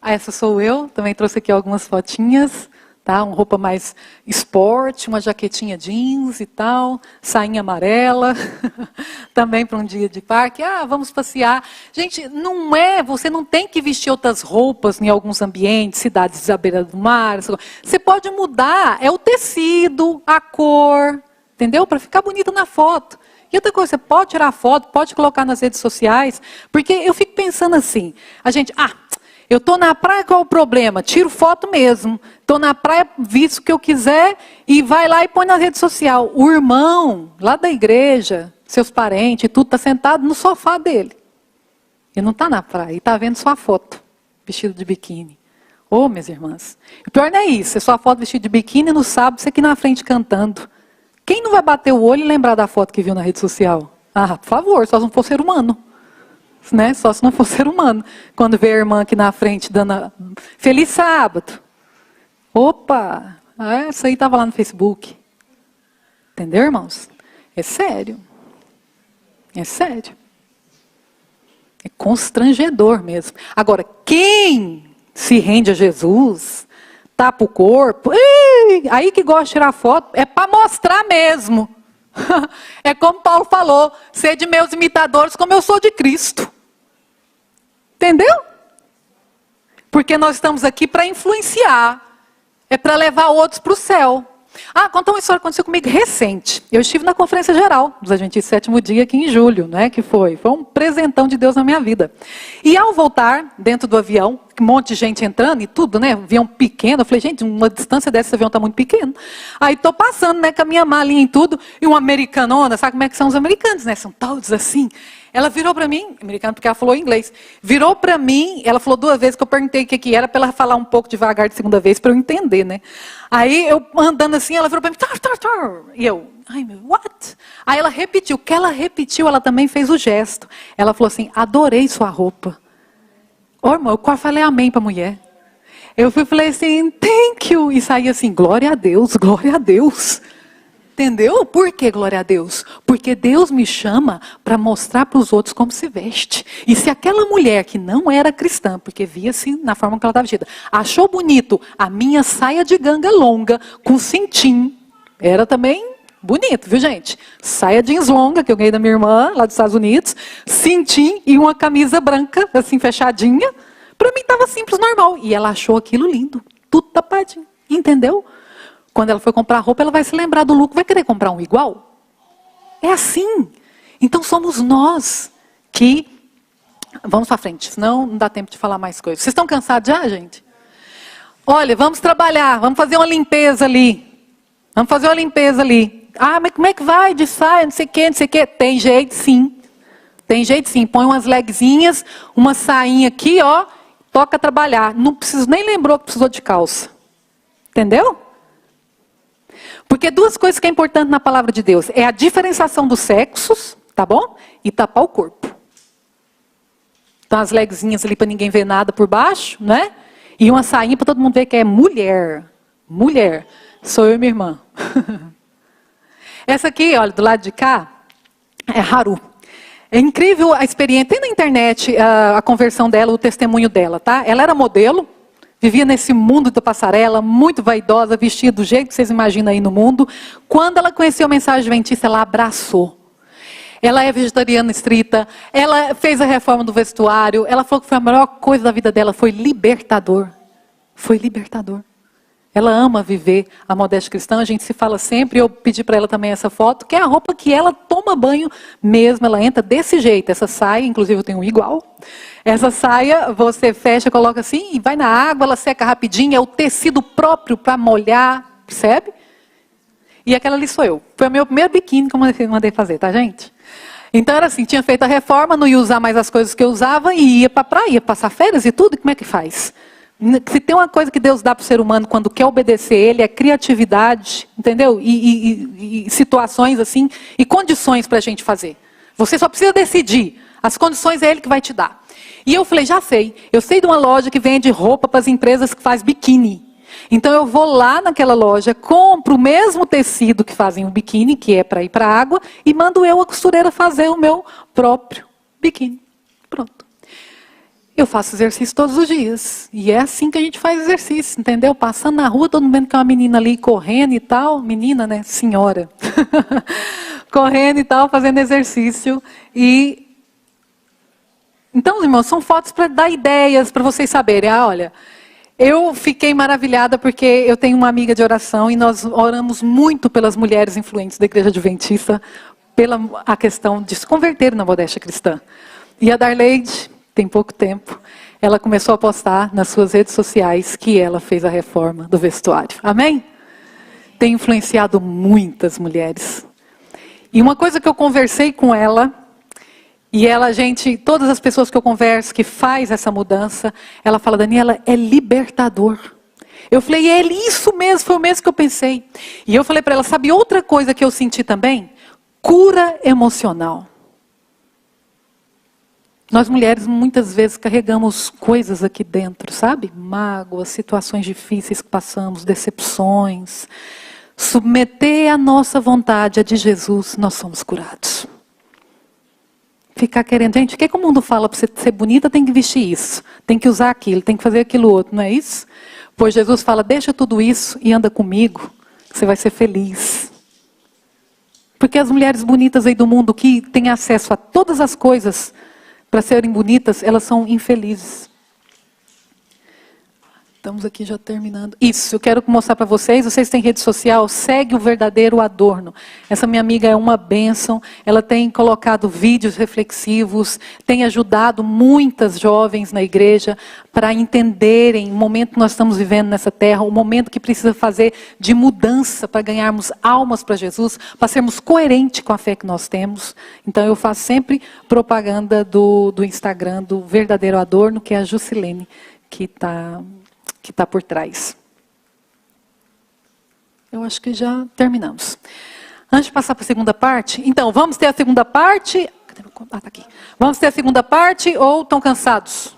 S1: Essa sou eu, também trouxe aqui algumas fotinhas. Tá? Uma roupa mais esporte, uma jaquetinha jeans e tal, sainha amarela, também para um dia de parque. Vamos passear. Gente, você não tem que vestir outras roupas em alguns ambientes, cidades à beira do mar. Você pode mudar, é o tecido, a cor, entendeu? Para ficar bonita na foto. E outra coisa, você pode tirar foto, pode colocar nas redes sociais, porque eu fico pensando assim, a gente, eu estou na praia, qual é o problema? Tiro foto mesmo. Estou na praia, visto o que eu quiser, e vai lá e põe na rede social. O irmão, lá da igreja, seus parentes, tudo, está sentado no sofá dele. Ele não está na praia, ele está vendo sua foto, vestido de biquíni. Minhas irmãs. O pior não é isso, é sua foto vestido de biquíni no sábado, você aqui na frente cantando. Quem não vai bater o olho e lembrar da foto que viu na rede social? Ah, por favor, só se não for ser humano. Né? Só se não for ser humano. Quando vê a irmã aqui na frente dando feliz sábado. Opa, essa aí estava lá no Facebook. Entendeu, irmãos? É sério. É sério. É constrangedor mesmo. Agora, quem se rende a Jesus, tapa o corpo, aí que gosta de tirar foto, é para mostrar mesmo. É como Paulo falou, sede meus imitadores como eu sou de Cristo. Entendeu? Porque nós estamos aqui para influenciar. É para levar outros para o céu. Conta uma história que aconteceu comigo recente. Eu estive na Conferência Geral dos Adventistas Sétimo Dia aqui em julho, né? Que foi um presentão de Deus na minha vida. E ao voltar, dentro do avião, um monte de gente entrando e tudo, né? Avião pequeno. Eu falei, gente, uma distância dessa, esse avião está muito pequeno. Aí estou passando, né? Com a minha malinha e tudo. E uma americanona, sabe como é que são os americanos, né? São todos assim. Ela virou para mim, americano porque ela falou inglês, virou para mim, ela falou 2 vezes que eu perguntei o que era, para ela falar um pouco devagar de segunda vez, para eu entender, né? Aí eu andando assim, ela virou para mim, e eu, what? Aí ela repetiu, o que ela repetiu, ela também fez o gesto. Ela falou assim, adorei sua roupa. Irmão, eu quase falei amém para a mulher. Eu falei assim, thank you, e saí assim, glória a Deus, glória a Deus. Entendeu? Por que glória a Deus? Porque Deus me chama para mostrar para os outros como se veste. E se aquela mulher que não era cristã, porque via-se na forma que ela estava vestida, achou bonito a minha saia de ganga longa com cintim, era também bonito, viu gente? Saia jeans longa que eu ganhei da minha irmã lá dos Estados Unidos, cintim e uma camisa branca, assim fechadinha. Para mim estava simples, normal. E ela achou aquilo lindo, tudo tapadinho. Entendeu? Quando ela for comprar roupa, ela vai se lembrar do look, vai querer comprar um igual? É assim. Então somos nós que... Vamos para frente, senão não dá tempo de falar mais coisas. Vocês estão cansados já, gente? Olha, vamos trabalhar, vamos fazer uma limpeza ali. Vamos fazer uma limpeza ali. Mas como é que vai de saia, não sei o quê, não sei o quê. Tem jeito sim. Tem jeito sim. Põe umas legzinhas, uma sainha aqui, ó. Toca trabalhar. Não preciso, nem lembrou que precisou de calça. Entendeu? Porque 2 coisas que é importante na palavra de Deus. É a diferenciação dos sexos, tá bom? E tapar o corpo. Então as legzinhas ali para ninguém ver nada por baixo, né? E uma sainha para todo mundo ver que é mulher. Mulher. Sou eu e minha irmã. Essa aqui, olha, do lado de cá, é Haru. É incrível a experiência. Tem na internet a conversão dela, o testemunho dela, tá? Ela era modelo. Vivia nesse mundo da passarela, muito vaidosa, vestida do jeito que vocês imaginam aí no mundo. Quando ela conheceu a mensagem adventista, ela abraçou. Ela é vegetariana estrita, ela fez a reforma do vestuário, ela falou que foi a melhor coisa da vida dela, foi libertador. Foi libertador. Ela ama viver a modéstia cristã, a gente se fala sempre, eu pedi para ela também essa foto, que é a roupa que ela toma banho mesmo, ela entra desse jeito, essa saia, inclusive eu tenho um igual. Essa saia você fecha, coloca assim e vai na água, ela seca rapidinho, é o tecido próprio para molhar, percebe? E aquela ali sou eu. Foi o meu primeiro biquíni que eu mandei fazer, tá gente? Então era assim, tinha feito a reforma, não ia usar mais as coisas que eu usava e ia para a praia, ia passar férias e tudo, e como é que faz? Se tem uma coisa que Deus dá para o ser humano quando quer obedecer ele, é criatividade, entendeu? E situações assim, e condições para a gente fazer. Você só precisa decidir. As condições é ele que vai te dar. E eu falei, já sei. Eu sei de uma loja que vende roupa para as empresas que faz biquíni. Então eu vou lá naquela loja, compro o mesmo tecido que fazem o biquíni, que é para ir para a água, e mando eu, a costureira, fazer o meu próprio biquíni. Pronto. Eu faço exercício todos os dias. E é assim que a gente faz exercício, entendeu? Passando na rua, todo mundo vendo que é uma menina ali correndo e tal. Menina, né? Senhora. Correndo e tal, fazendo exercício. Então, irmãos, são fotos para dar ideias, para vocês saberem. Olha, eu fiquei maravilhada porque eu tenho uma amiga de oração e nós oramos muito pelas mulheres influentes da Igreja Adventista, pela a questão de se converter na modéstia cristã. E a Darleide, tem pouco tempo, ela começou a postar nas suas redes sociais que ela fez a reforma do vestuário. Amém? Tem influenciado muitas mulheres. E uma coisa que eu conversei com ela, e ela, gente, todas as pessoas que eu converso, que faz essa mudança, ela fala, Daniela, é libertador. Eu falei, isso mesmo, foi o mesmo que eu pensei. E eu falei para ela, sabe outra coisa que eu senti também? Cura emocional. Nós mulheres muitas vezes carregamos coisas aqui dentro, sabe? Mágoas, situações difíceis que passamos, decepções. Submeter a nossa vontade a de Jesus, nós somos curados. Ficar querendo, gente, o que o mundo fala para você ser bonita? Tem que vestir isso, tem que usar aquilo, tem que fazer aquilo outro, não é isso? Pois Jesus fala, deixa tudo isso e anda comigo, que você vai ser feliz. Porque as mulheres bonitas aí do mundo que têm acesso a todas as coisas para serem bonitas, elas são infelizes. Estamos aqui já terminando. Isso, eu quero mostrar para vocês. Vocês têm rede social, segue o Verdadeiro Adorno. Essa minha amiga é uma bênção. Ela tem colocado vídeos reflexivos, tem ajudado muitas jovens na igreja para entenderem o momento que nós estamos vivendo nessa terra, o momento que precisa fazer de mudança para ganharmos almas para Jesus, para sermos coerentes com a fé que nós temos. Então eu faço sempre propaganda do Instagram do Verdadeiro Adorno, que é a Jusilene, que está por trás. Eu acho que já terminamos. Antes de passar para a segunda parte, então, vamos ter a segunda parte? Tá aqui. Vamos ter a segunda parte ou estão cansados?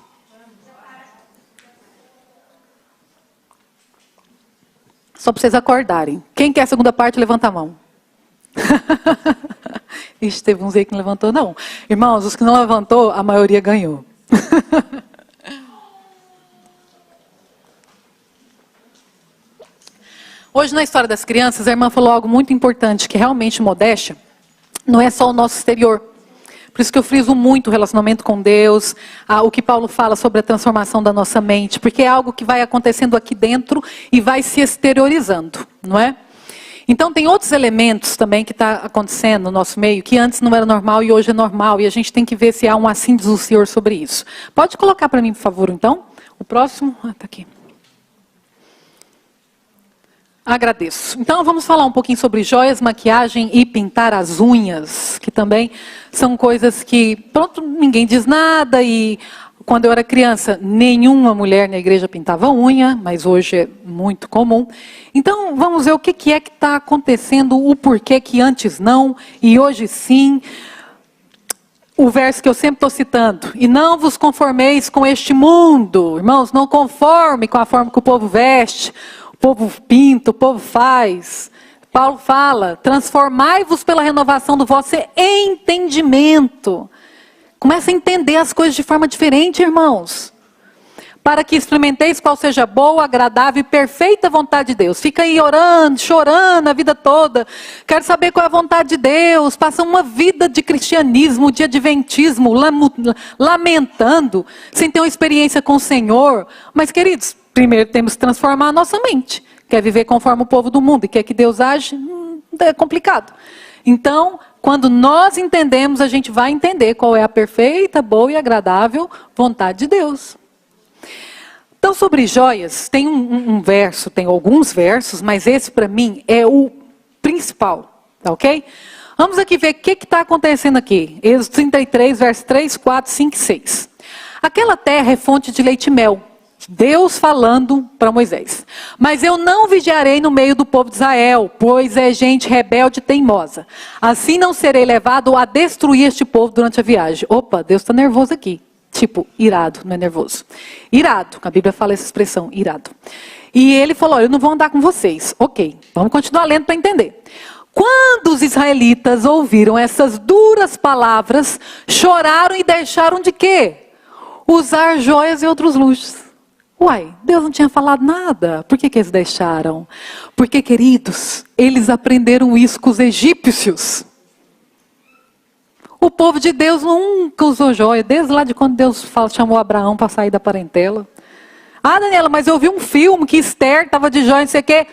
S1: Só para vocês acordarem. Quem quer a segunda parte, levanta a mão. Ixi, teve uns aí que não levantou, não. Irmãos, os que não levantou, a maioria ganhou. Hoje, na história das crianças, a irmã falou algo muito importante, que realmente modéstia não é só o nosso exterior. Por isso que eu friso muito o relacionamento com Deus, o que Paulo fala sobre a transformação da nossa mente, porque é algo que vai acontecendo aqui dentro e vai se exteriorizando, não é? Então, tem outros elementos também que está acontecendo no nosso meio, que antes não era normal e hoje é normal, e a gente tem que ver se há um assim diz o Senhor sobre isso. Pode colocar para mim, por favor, então? O próximo, está aqui. Agradeço. Então vamos falar um pouquinho sobre joias, maquiagem e pintar as unhas, que também são coisas que, pronto, ninguém diz nada e quando eu era criança, nenhuma mulher na igreja pintava unha, mas hoje é muito comum. Então vamos ver o que é que está acontecendo, o porquê que antes não e hoje sim. O verso que eu sempre estou citando, e não vos conformeis com este mundo, irmãos, não conforme com a forma que o povo veste, o povo pinta, o povo faz. Paulo fala, transformai-vos pela renovação do vosso entendimento. Começa a entender as coisas de forma diferente, irmãos. Para que experimenteis qual seja boa, agradável e perfeita vontade de Deus. Fica aí orando, chorando a vida toda. Quero saber qual é a vontade de Deus. Passa uma vida de cristianismo, de adventismo, lamentando, sem ter uma experiência com o Senhor. Mas, queridos, primeiro temos que transformar a nossa mente. Quer viver conforme o povo do mundo e quer que Deus age? É complicado. Então, quando nós entendemos, a gente vai entender qual é a perfeita, boa e agradável vontade de Deus. Então, sobre joias, tem um verso, tem alguns versos, mas esse para mim é o principal, tá ok? Vamos aqui ver o que está acontecendo aqui. Êxodo 33, versos 3, 4, 5 e 6. Aquela terra é fonte de leite e mel. Deus falando para Moisés. Mas eu não vigiarei no meio do povo de Israel, pois é gente rebelde e teimosa. Assim não serei levado a destruir este povo durante a viagem. Opa, Deus está nervoso aqui. Tipo, irado, não é nervoso. Irado, a Bíblia fala essa expressão, irado. E ele falou, eu não vou andar com vocês. Ok, vamos continuar lendo para entender. Quando os israelitas ouviram essas duras palavras, choraram e deixaram de quê? Usar joias e outros luxos. Uai, Deus não tinha falado nada. Por que eles deixaram? Porque, queridos, eles aprenderam isso com os egípcios. O povo de Deus nunca usou joia, desde lá de quando Deus chamou Abraão para sair da parentela. Ah, Daniela, mas eu vi um filme que Esther estava de joia, não sei o quê.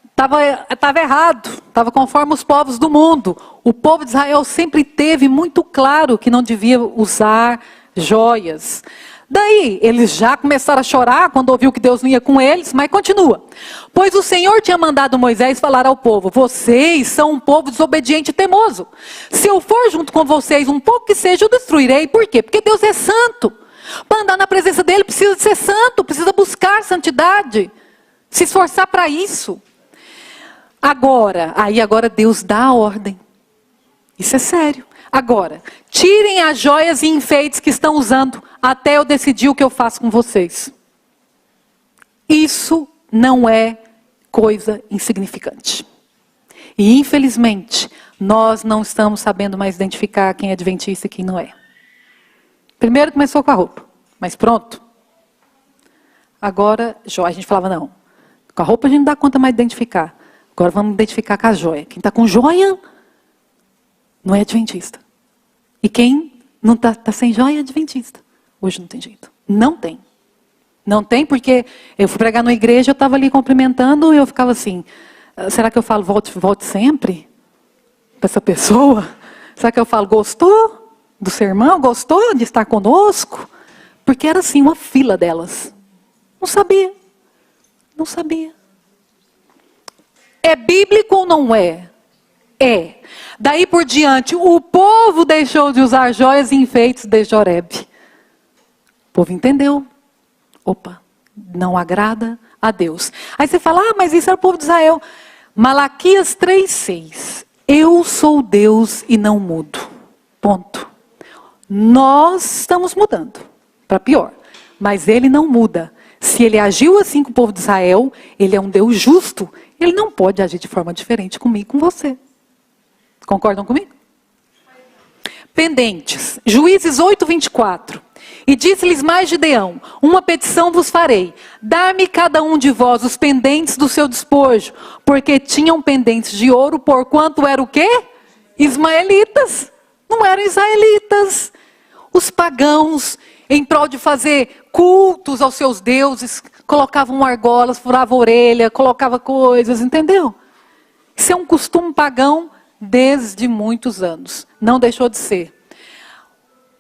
S1: Estava errado, estava conforme os povos do mundo. O povo de Israel sempre teve muito claro que não devia usar joias. Daí, eles já começaram a chorar quando ouviu que Deus não ia com eles, mas continua. Pois o Senhor tinha mandado Moisés falar ao povo, vocês são um povo desobediente e teimoso. Se eu for junto com vocês um pouco que seja, eu destruirei. Por quê? Porque Deus é santo. Para andar na presença dele, precisa de ser santo, precisa buscar santidade. Se esforçar para isso. Agora Deus dá a ordem. Isso é sério. Agora, tirem as joias e enfeites que estão usando, até eu decidir o que eu faço com vocês. Isso não é coisa insignificante. E infelizmente, nós não estamos sabendo mais identificar quem é adventista e quem não é. Primeiro começou com a roupa, mas pronto. Agora, a gente falava, não, com a roupa a gente não dá conta mais de identificar. Agora vamos identificar com a joia. Quem está com joia não é adventista. E quem não está sem joia é adventista. Hoje não tem jeito. Não tem. Não tem, porque eu fui pregar numa igreja, eu estava ali cumprimentando e eu ficava assim, será que eu falo volte sempre para essa pessoa? Será que eu falo, gostou do sermão? Gostou de estar conosco? Porque era assim, uma fila delas. Não sabia. Não sabia. É bíblico ou não é? É. Daí por diante, o povo deixou de usar joias e enfeites desde Horebe. O povo entendeu. Opa, não agrada a Deus. Aí você fala, mas isso era o povo de Israel. Malaquias 3,6. Eu sou Deus e não mudo. Ponto. Nós estamos mudando para pior. Mas ele não muda. Se ele agiu assim com o povo de Israel, ele é um Deus justo. Ele não pode agir de forma diferente comigo e com você. Concordam comigo? Pendentes. Juízes 8:24. E disse-lhes mais Gideão, uma petição vos farei, dar-me cada um de vós os pendentes do seu despojo, porque tinham pendentes de ouro, porquanto era o quê? Ismaelitas, não eram israelitas. Os pagãos, em prol de fazer cultos aos seus deuses, colocavam argolas, furavam a orelha, colocavam coisas, entendeu? Isso é um costume pagão desde muitos anos, não deixou de ser.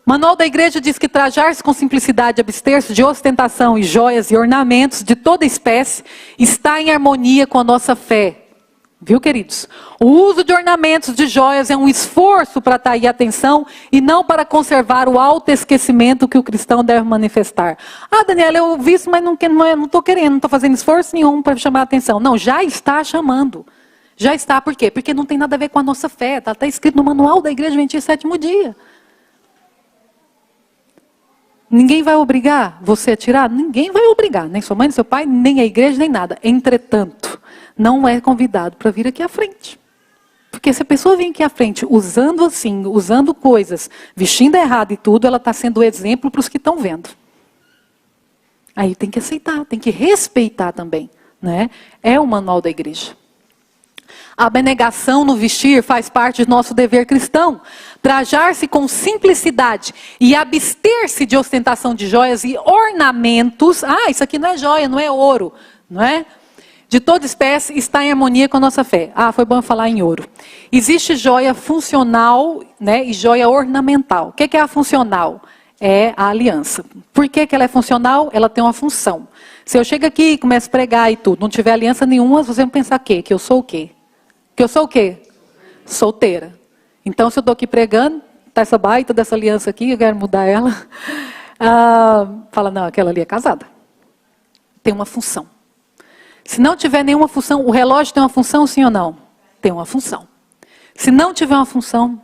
S1: Manual da igreja diz que trajar-se com simplicidade, abster-se de ostentação e joias e ornamentos de toda espécie está em harmonia com a nossa fé. Viu, queridos? O uso de ornamentos, de joias é um esforço para atrair a atenção e não para conservar o autoesquecimento que o cristão deve manifestar. Ah, Daniela, eu vi isso, mas não estou querendo, não estou fazendo esforço nenhum para chamar a atenção. Não, já está chamando. Já está, por quê? Porque não tem nada a ver com a nossa fé. Está escrito no Manual da Igreja Adventista Sétimo Dia. Ninguém vai obrigar você a tirar? Ninguém vai obrigar, nem sua mãe, nem seu pai, nem a igreja, nem nada. Entretanto, não é convidado para vir aqui à frente. Porque se a pessoa vem aqui à frente usando assim, usando coisas, vestindo errado e tudo, ela está sendo exemplo para os que estão vendo. Aí tem que aceitar, tem que respeitar também, né? É o manual da igreja. A abnegação no vestir faz parte do nosso dever cristão. Trajar-se com simplicidade e abster-se de ostentação de joias e ornamentos. Ah, isso aqui não é joia, não é ouro, não é? De toda espécie está em harmonia com a nossa fé. Ah, foi bom eu falar em ouro. Existe joia funcional, né, e joia ornamental. O que é a funcional? É a aliança. Por que ela é funcional? Ela tem uma função. Se eu chego aqui e começo a pregar e tudo, não tiver aliança nenhuma, vocês vão pensar o quê? Que eu sou o quê? Que eu sou o quê? Solteira. Então, se eu estou aqui pregando, tá essa baita dessa aliança aqui, eu quero mudar ela. Fala, não, aquela ali é casada. Tem uma função. Se não tiver nenhuma função, o relógio tem uma função, sim ou não? Tem uma função. Se não tiver uma função,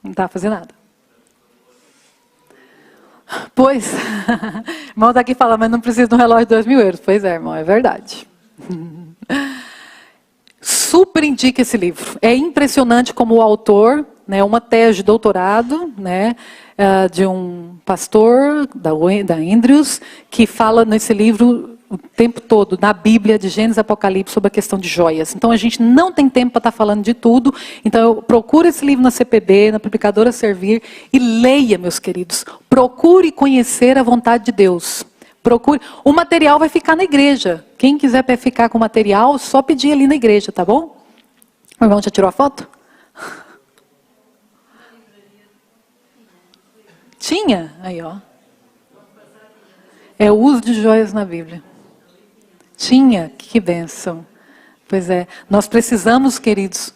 S1: não está fazendo nada. Pois, irmão está aqui falando, mas não precisa de um relógio de 2.000 euros. Pois é, irmão, é verdade. Super indica esse livro. É impressionante como o autor, né, uma tese de doutorado, né, de um pastor da Andrews, que fala nesse livro o tempo todo, na Bíblia, de Gênesis e Apocalipse, sobre a questão de joias. Então a gente não tem tempo para estar falando de tudo. Então procure esse livro na CPB, na Publicadora Servir, e leia, meus queridos. Procure conhecer a vontade de Deus. Procure. O material vai ficar na igreja. Quem quiser ficar com o material, só pedir ali na igreja, tá bom? O irmão já tirou a foto? Tinha? Aí, ó. É o uso de joias na Bíblia. Tinha? Que bênção. Pois é. Nós precisamos, queridos,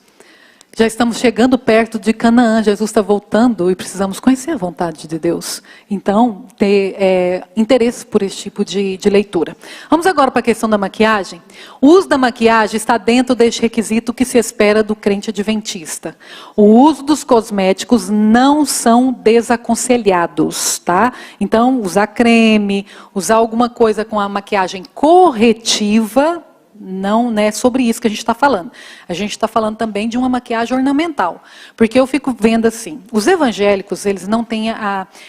S1: Já estamos chegando perto de Canaã, Jesus está voltando e precisamos conhecer a vontade de Deus. Então, ter interesse por esse tipo de leitura. Vamos agora para a questão da maquiagem. O uso da maquiagem está dentro deste requisito que se espera do crente adventista. O uso dos cosméticos não são desaconselhados, tá? Então, usar creme, usar alguma coisa com a maquiagem corretiva, não é sobre isso que a gente está falando. A gente está falando também de uma maquiagem ornamental. Porque eu fico vendo assim, os evangélicos, eles não têm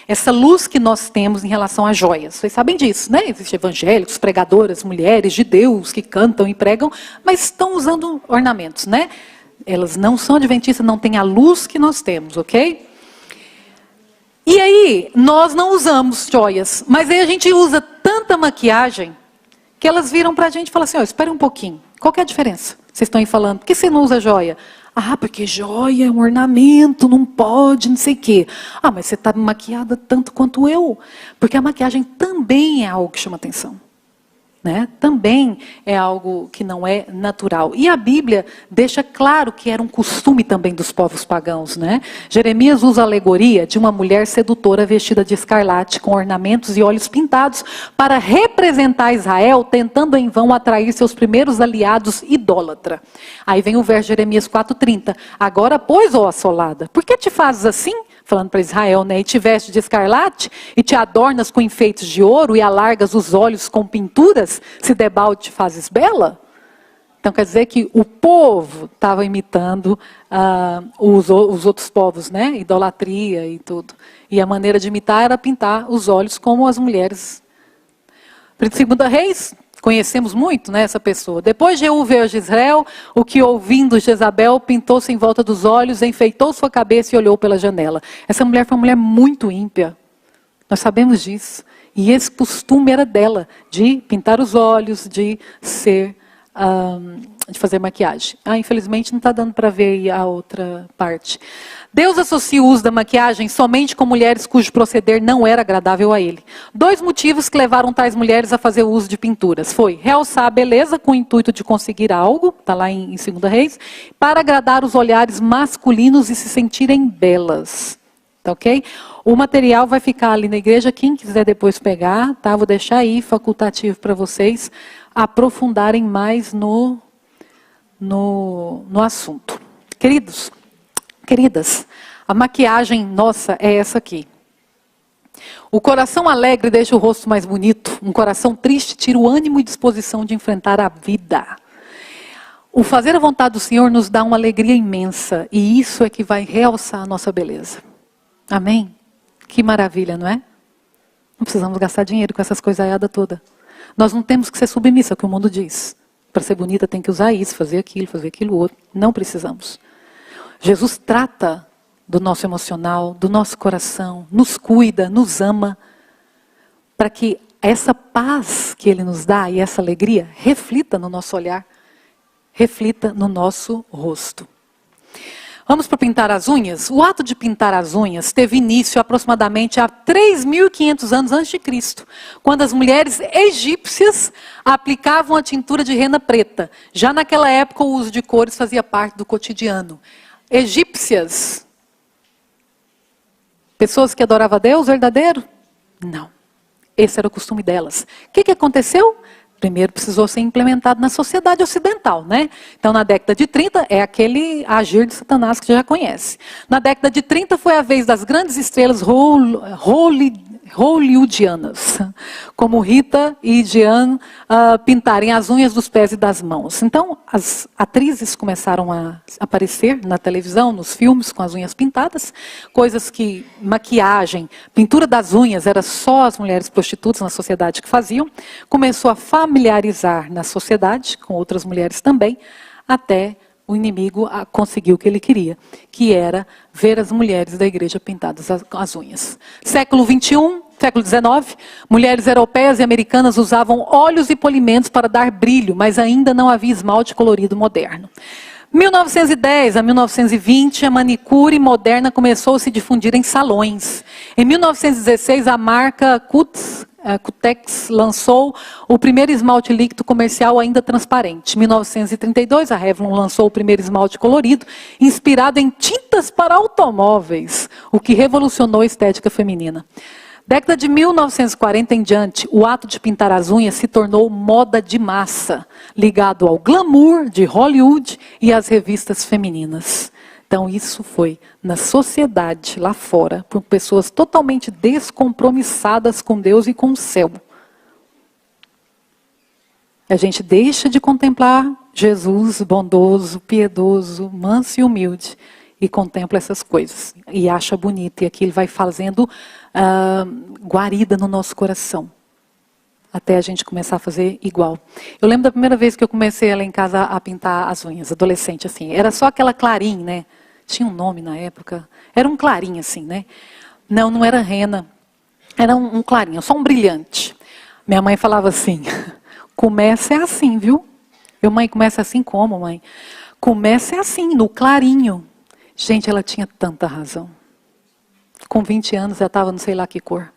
S1: essa luz que nós temos em relação às joias. Vocês sabem disso, né? Existem evangélicos, pregadoras, mulheres de Deus que cantam e pregam, mas estão usando ornamentos, né? Elas não são adventistas, não têm a luz que nós temos, ok? E aí, nós não usamos joias, mas aí a gente usa tanta maquiagem que elas viram para a gente e falam assim, espere um pouquinho, qual que é a diferença? Vocês estão aí falando, por que você não usa joia? Ah, porque joia é um ornamento, não pode, não sei o quê. Ah, mas você está maquiada tanto quanto eu. Porque a maquiagem também é algo que chama atenção. Né? Também é algo que não é natural. E a Bíblia deixa claro que era um costume também dos povos pagãos. Né? Jeremias usa a alegoria de uma mulher sedutora vestida de escarlate, com ornamentos e olhos pintados, para representar Israel, tentando em vão atrair seus primeiros aliados idólatra. Aí vem o verso de Jeremias 4,30. Agora, pois, ó assolada, por que te fazes assim? Falando para Israel, né? E te vestes de escarlate, e te adornas com enfeites de ouro, e alargas os olhos com pinturas, se debalde te fazes bela? Então quer dizer que o povo estava imitando os outros povos, né? Idolatria e tudo. E a maneira de imitar era pintar os olhos como as mulheres. 2 Reis, conhecemos muito, né, essa pessoa. Depois Jeú veio a Jezreel, o que ouvindo Jezabel pintou-se em volta dos olhos, enfeitou sua cabeça e olhou pela janela. Essa mulher foi uma mulher muito ímpia. Nós sabemos disso. E esse costume era dela, de pintar os olhos, de fazer maquiagem. Infelizmente não está dando para ver aí a outra parte. Deus associa o uso da maquiagem somente com mulheres cujo proceder não era agradável a ele. 2 motivos que levaram tais mulheres a fazer o uso de pinturas. Foi realçar a beleza com o intuito de conseguir algo, está lá em 2 Reis, para agradar os olhares masculinos e se sentirem belas. Tá ok? O material vai ficar ali na igreja, quem quiser depois pegar, tá? Vou deixar aí facultativo para vocês aprofundarem mais no assunto. Queridos, queridas, a maquiagem nossa é essa aqui. O coração alegre deixa o rosto mais bonito. Um coração triste tira o ânimo e disposição de enfrentar a vida. O fazer a vontade do Senhor nos dá uma alegria imensa. E isso é que vai realçar a nossa beleza. Amém? Que maravilha, não é? Não precisamos gastar dinheiro com essas coisaiadas todas. Nós não temos que ser submissa ao que o mundo diz. Para ser bonita tem que usar isso, fazer aquilo outro. Não precisamos. Jesus trata do nosso emocional, do nosso coração, nos cuida, nos ama, para que essa paz que Ele nos dá e essa alegria reflita no nosso olhar, reflita no nosso rosto. Vamos para pintar as unhas? O ato de pintar as unhas teve início aproximadamente há 3.500 anos antes de Cristo, quando as mulheres egípcias aplicavam a tintura de rena preta. Já naquela época o uso de cores fazia parte do cotidiano. Egípcias, pessoas que adoravam a Deus verdadeiro? Não. Esse era o costume delas. O que aconteceu? Primeiro precisou ser implementado na sociedade ocidental, né? Então na década de 30 é aquele agir de Satanás que já conhece. Na década de 30 foi a vez das grandes estrelas hollywoodianas, como Rita e Jean, pintarem as unhas dos pés e das mãos. Então as atrizes começaram a aparecer na televisão, nos filmes com as unhas pintadas, coisas que maquiagem, pintura das unhas era só as mulheres prostitutas na sociedade que faziam. Começou a familiarizar na sociedade, com outras mulheres também, até o inimigo conseguiu o que ele queria, que era ver as mulheres da igreja pintadas as unhas. Século 21, século 19, mulheres europeias e americanas usavam óleos e polimentos para dar brilho, mas ainda não havia esmalte colorido moderno. 1910 a 1920, a manicure moderna começou a se difundir em salões. Em 1916, a marca Kutz a Cutex lançou o primeiro esmalte líquido comercial ainda transparente. Em 1932, a Revlon lançou o primeiro esmalte colorido, inspirado em tintas para automóveis, o que revolucionou a estética feminina. Década de 1940 em diante, o ato de pintar as unhas se tornou moda de massa, ligado ao glamour de Hollywood e às revistas femininas. Então isso foi na sociedade lá fora, por pessoas totalmente descompromissadas com Deus e com o céu. A gente deixa de contemplar Jesus bondoso, piedoso, manso e humilde e contempla essas coisas e acha bonito. E aquilo vai fazendo guarida no nosso coração. Até a gente começar a fazer igual. Eu lembro da primeira vez que eu comecei lá em casa a pintar as unhas, adolescente assim. Era só aquela clarim, né? Tinha um nome na época. Era um clarim assim, né? Não era rena. Era um clarinho, só um brilhante. Minha mãe falava assim, começa é assim, viu? Eu, mãe, começa assim como, mãe? Começa é assim, no clarinho. Gente, ela tinha tanta razão. Com 20 anos já estava não sei lá que cor.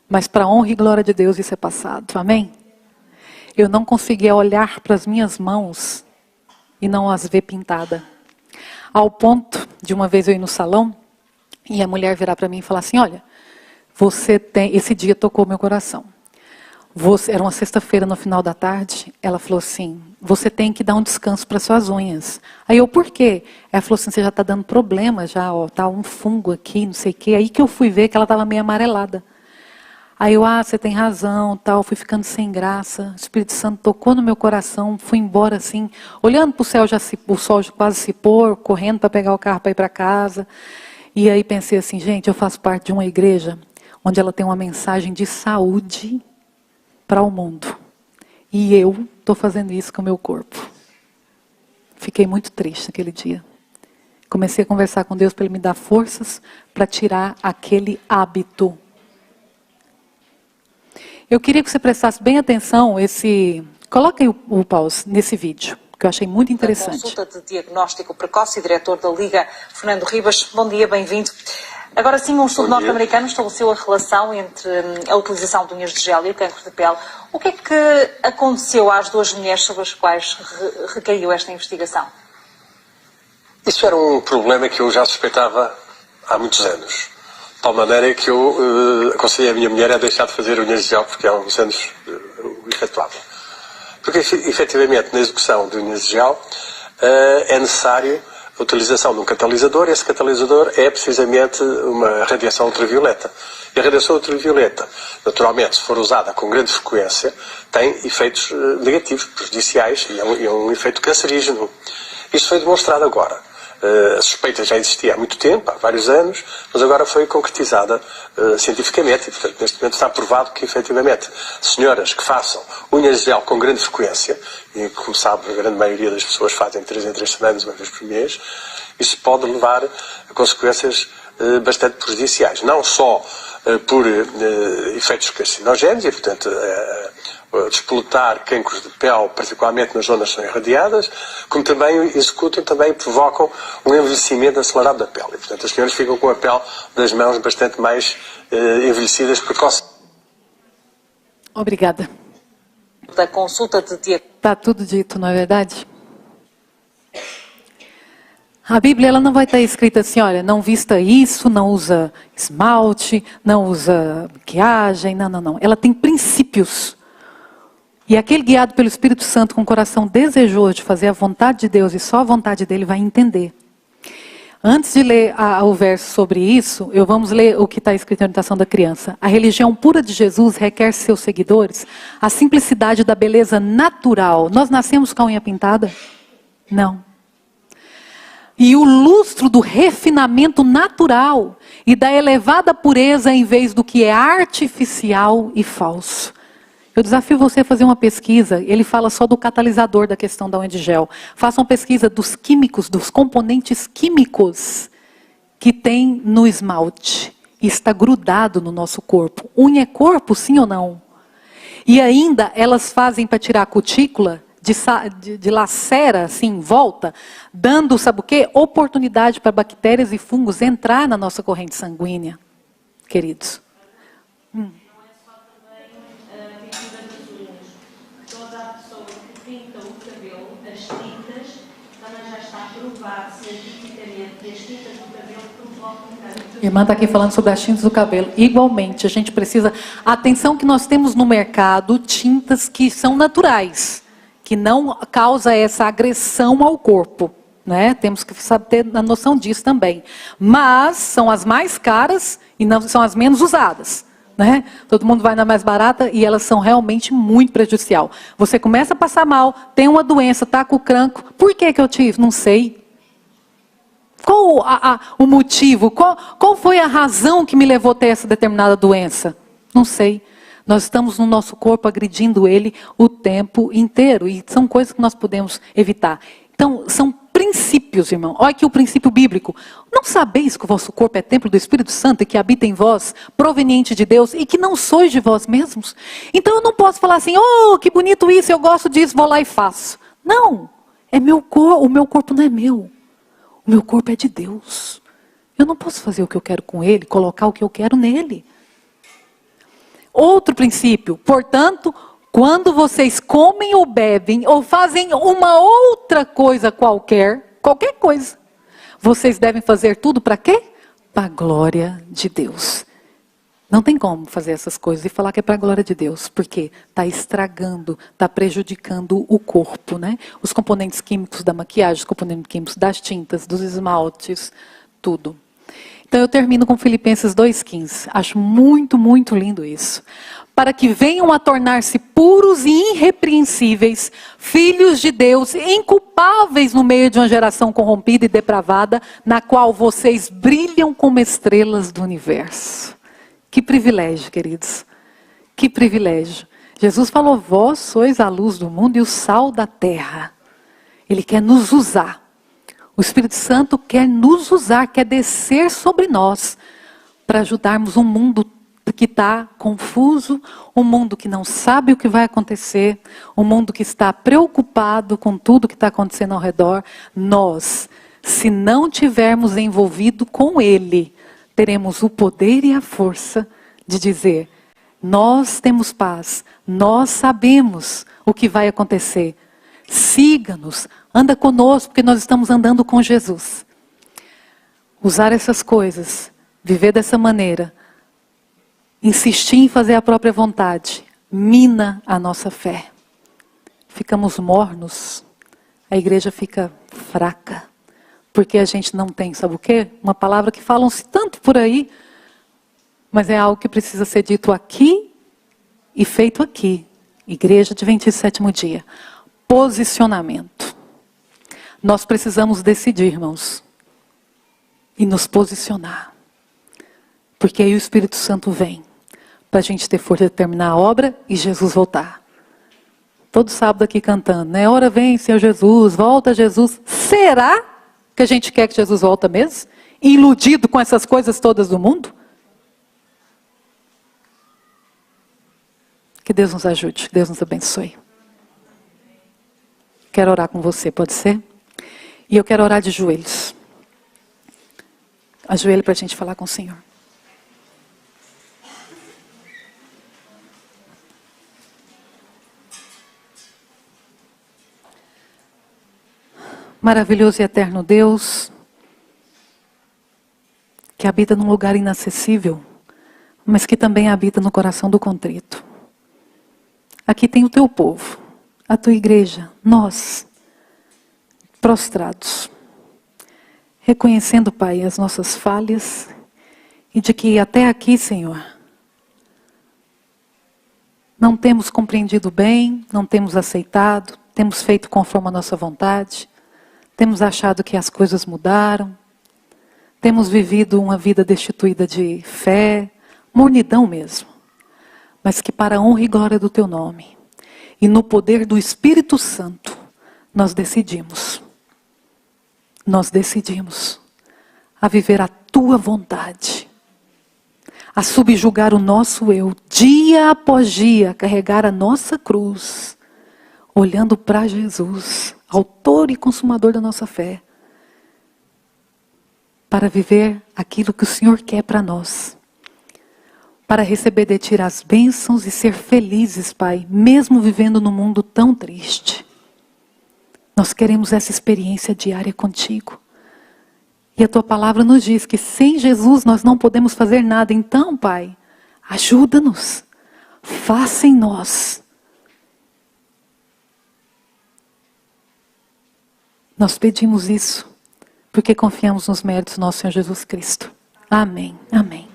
S1: Mas para a honra e glória de Deus isso é passado. Amém? Eu não conseguia olhar para as minhas mãos e não as ver pintada. Ao ponto de uma vez eu ir no salão e a mulher virar para mim e falar assim, olha, você tem... Esse dia tocou meu coração. Era uma sexta-feira no final da tarde. Ela falou assim, você tem que dar um descanso para suas unhas. Aí eu, por quê? Ela falou assim, você já está dando problema, já, ó, tá um fungo aqui, não sei o quê. Aí que eu fui ver que ela estava meio amarelada. Aí eu, você tem razão, tal, fui ficando sem graça. O Espírito Santo tocou no meu coração, fui embora assim, olhando para o céu, o sol quase se pôr, correndo para pegar o carro para ir para casa. E aí pensei assim, gente, eu faço parte de uma igreja onde ela tem uma mensagem de saúde para o mundo. E eu estou fazendo isso com o meu corpo. Fiquei muito triste naquele dia. Comecei a conversar com Deus para Ele me dar forças para tirar aquele hábito. Eu queria que você prestasse bem atenção, coloque aí o pause nesse vídeo, que eu achei muito interessante.
S2: Consulta de diagnóstico precoce e diretor da Liga, Fernando Ribas. Bom dia, bem-vindo. Agora sim, um estudo norte-americano estabeleceu a relação entre a utilização de unhas de gel e o cancro de pele. O que é que aconteceu às duas mulheres sobre as quais recaiu esta investigação?
S3: Isso era um problema que eu já suspeitava há muitos anos. De tal maneira que eu aconselhei a minha mulher a deixar de fazer unhas de gel, porque há uns anos o efetuava. Porque, efetivamente, na execução de unhas de gel, é necessário a utilização de um catalisador, e esse catalisador é precisamente uma radiação ultravioleta. E a radiação ultravioleta, naturalmente, se for usada com grande frequência, tem efeitos negativos, prejudiciais, e é um efeito cancerígeno. Isso foi demonstrado agora. A suspeita já existia há muito tempo, há vários anos, mas agora foi concretizada cientificamente e, portanto, neste momento está provado que, efetivamente, senhoras que façam unhas de gel com grande frequência, e como sabe, a grande maioria das pessoas fazem 3 em 3 semanas, uma vez por mês, isso pode levar a consequências bastante prejudiciais. Não só por efeitos carcinogénicos e, portanto, despolutar cancros de pele, particularmente nas zonas que são irradiadas, como também provocam um envelhecimento acelerado da pele. E, portanto, as senhoras ficam com a pele das mãos bastante mais envelhecidas precocemente.
S1: Obrigada.
S2: Da consulta de diagnóstico.
S1: Está tudo dito, não é verdade? A Bíblia ela não vai estar escrita assim, olha, não vista isso, não usa esmalte, não usa maquiagem, não. Ela tem princípios. E aquele guiado pelo Espírito Santo com o coração desejoso de fazer a vontade de Deus e só a vontade dele vai entender. Antes de ler o verso sobre isso, vamos ler o que está escrito na orientação da criança. A religião pura de Jesus requer seus seguidores a simplicidade da beleza natural. Nós nascemos com a unha pintada? Não. E o lustro do refinamento natural e da elevada pureza em vez do que é artificial e falso. Eu desafio você a fazer uma pesquisa, ele fala só do catalisador da questão da unha de gel. Faça uma pesquisa dos químicos, dos componentes químicos que tem no esmalte. E está grudado no nosso corpo. Unha é corpo, sim ou não? E ainda elas fazem para tirar a cutícula de lacera, assim, em volta, dando, sabe o quê? Oportunidade para bactérias e fungos entrar na nossa corrente sanguínea, queridos.
S4: provar cientificamente que as tintas do cabelo provocam câncer.
S1: A irmã está aqui falando sobre as tintas do cabelo. Igualmente, a gente precisa... Atenção que nós temos no mercado tintas que são naturais, que não causa essa agressão ao corpo, né? Temos que ter a noção disso também. Mas são as mais caras e não são as menos usadas, né? Todo mundo vai na mais barata e elas são realmente muito prejudicial. Você começa a passar mal, tem uma doença, está com o cancro. Por que eu tive? Não sei. Qual o motivo? Qual foi a razão que me levou a ter essa determinada doença? Não sei. Nós estamos no nosso corpo agredindo ele o tempo inteiro. E são coisas que nós podemos evitar. Então, são princípios, irmão. Olha aqui o princípio bíblico. Não sabeis que o vosso corpo é templo do Espírito Santo e que habita em vós, proveniente de Deus, e que não sois de vós mesmos? Então, eu não posso falar assim, oh, que bonito isso, eu gosto disso, vou lá e faço. Não. O meu corpo não é meu. O meu corpo é de Deus. Eu não posso fazer o que eu quero com ele, colocar o que eu quero nele. Outro princípio, portanto, quando vocês comem ou bebem ou fazem uma outra coisa qualquer coisa, vocês devem fazer tudo para quê? Para a glória de Deus. Não tem como fazer essas coisas e falar que é para a glória de Deus, porque está estragando, está prejudicando o corpo, né? Os componentes químicos da maquiagem, os componentes químicos das tintas, dos esmaltes, tudo. Então eu termino com Filipenses 2,15. Acho muito, muito lindo isso. Para que venham a tornar-se puros e irrepreensíveis, filhos de Deus, inculpáveis no meio de uma geração corrompida e depravada, na qual vocês brilham como estrelas do universo. Que privilégio, queridos. Que privilégio. Jesus falou, vós sois a luz do mundo e o sal da terra. Ele quer nos usar. O Espírito Santo quer nos usar, quer descer sobre nós para ajudarmos um mundo que está confuso, um mundo que não sabe o que vai acontecer, um mundo que está preocupado com tudo que está acontecendo ao redor. Nós, se não tivermos envolvido com Ele, teremos o poder e a força de dizer, nós temos paz, nós sabemos o que vai acontecer. Siga-nos, anda conosco, porque nós estamos andando com Jesus. Usar essas coisas, viver dessa maneira, insistir em fazer a própria vontade, mina a nossa fé. Ficamos mornos, a igreja fica fraca, porque a gente não tem, sabe o quê? Uma palavra que falam-se tanto por aí, mas é algo que precisa ser dito aqui e feito aqui. Igreja Adventista Sétimo Dia. Posicionamento. Nós precisamos decidir, irmãos, e nos posicionar. Porque aí o Espírito Santo vem, para a gente ter força de terminar a obra e Jesus voltar. Todo sábado aqui cantando, né? Ora vem, Senhor Jesus, volta Jesus. Será que a gente quer que Jesus volta mesmo? Iludido com essas coisas todas do mundo? Que Deus nos ajude, que Deus nos abençoe. Quero orar com você, pode ser? E eu quero orar de joelhos. Ajoelhe para a gente falar com o Senhor. Maravilhoso e eterno Deus, que habita num lugar inacessível, mas que também habita no coração do contrito. Aqui tem o teu povo, a tua igreja, nós, prostrados, reconhecendo, Pai, as nossas falhas e de que até aqui, Senhor, não temos compreendido bem, não temos aceitado, temos feito conforme a nossa vontade, temos achado que as coisas mudaram, temos vivido uma vida destituída de fé, mornidão mesmo, mas que para a honra e glória do teu nome e no poder do Espírito Santo, nós decidimos a viver a tua vontade, a subjugar o nosso eu, dia após dia, carregar a nossa cruz, olhando para Jesus, autor e consumador da nossa fé, para viver aquilo que o Senhor quer para nós, para receber de ti as bênçãos e ser felizes, Pai, mesmo vivendo num mundo tão triste. Nós queremos essa experiência diária contigo. E a tua palavra nos diz que sem Jesus nós não podemos fazer nada. Então, Pai, ajuda-nos. Faça em nós. Nós pedimos isso porque confiamos nos méritos do nosso Senhor Jesus Cristo. Amém. Amém.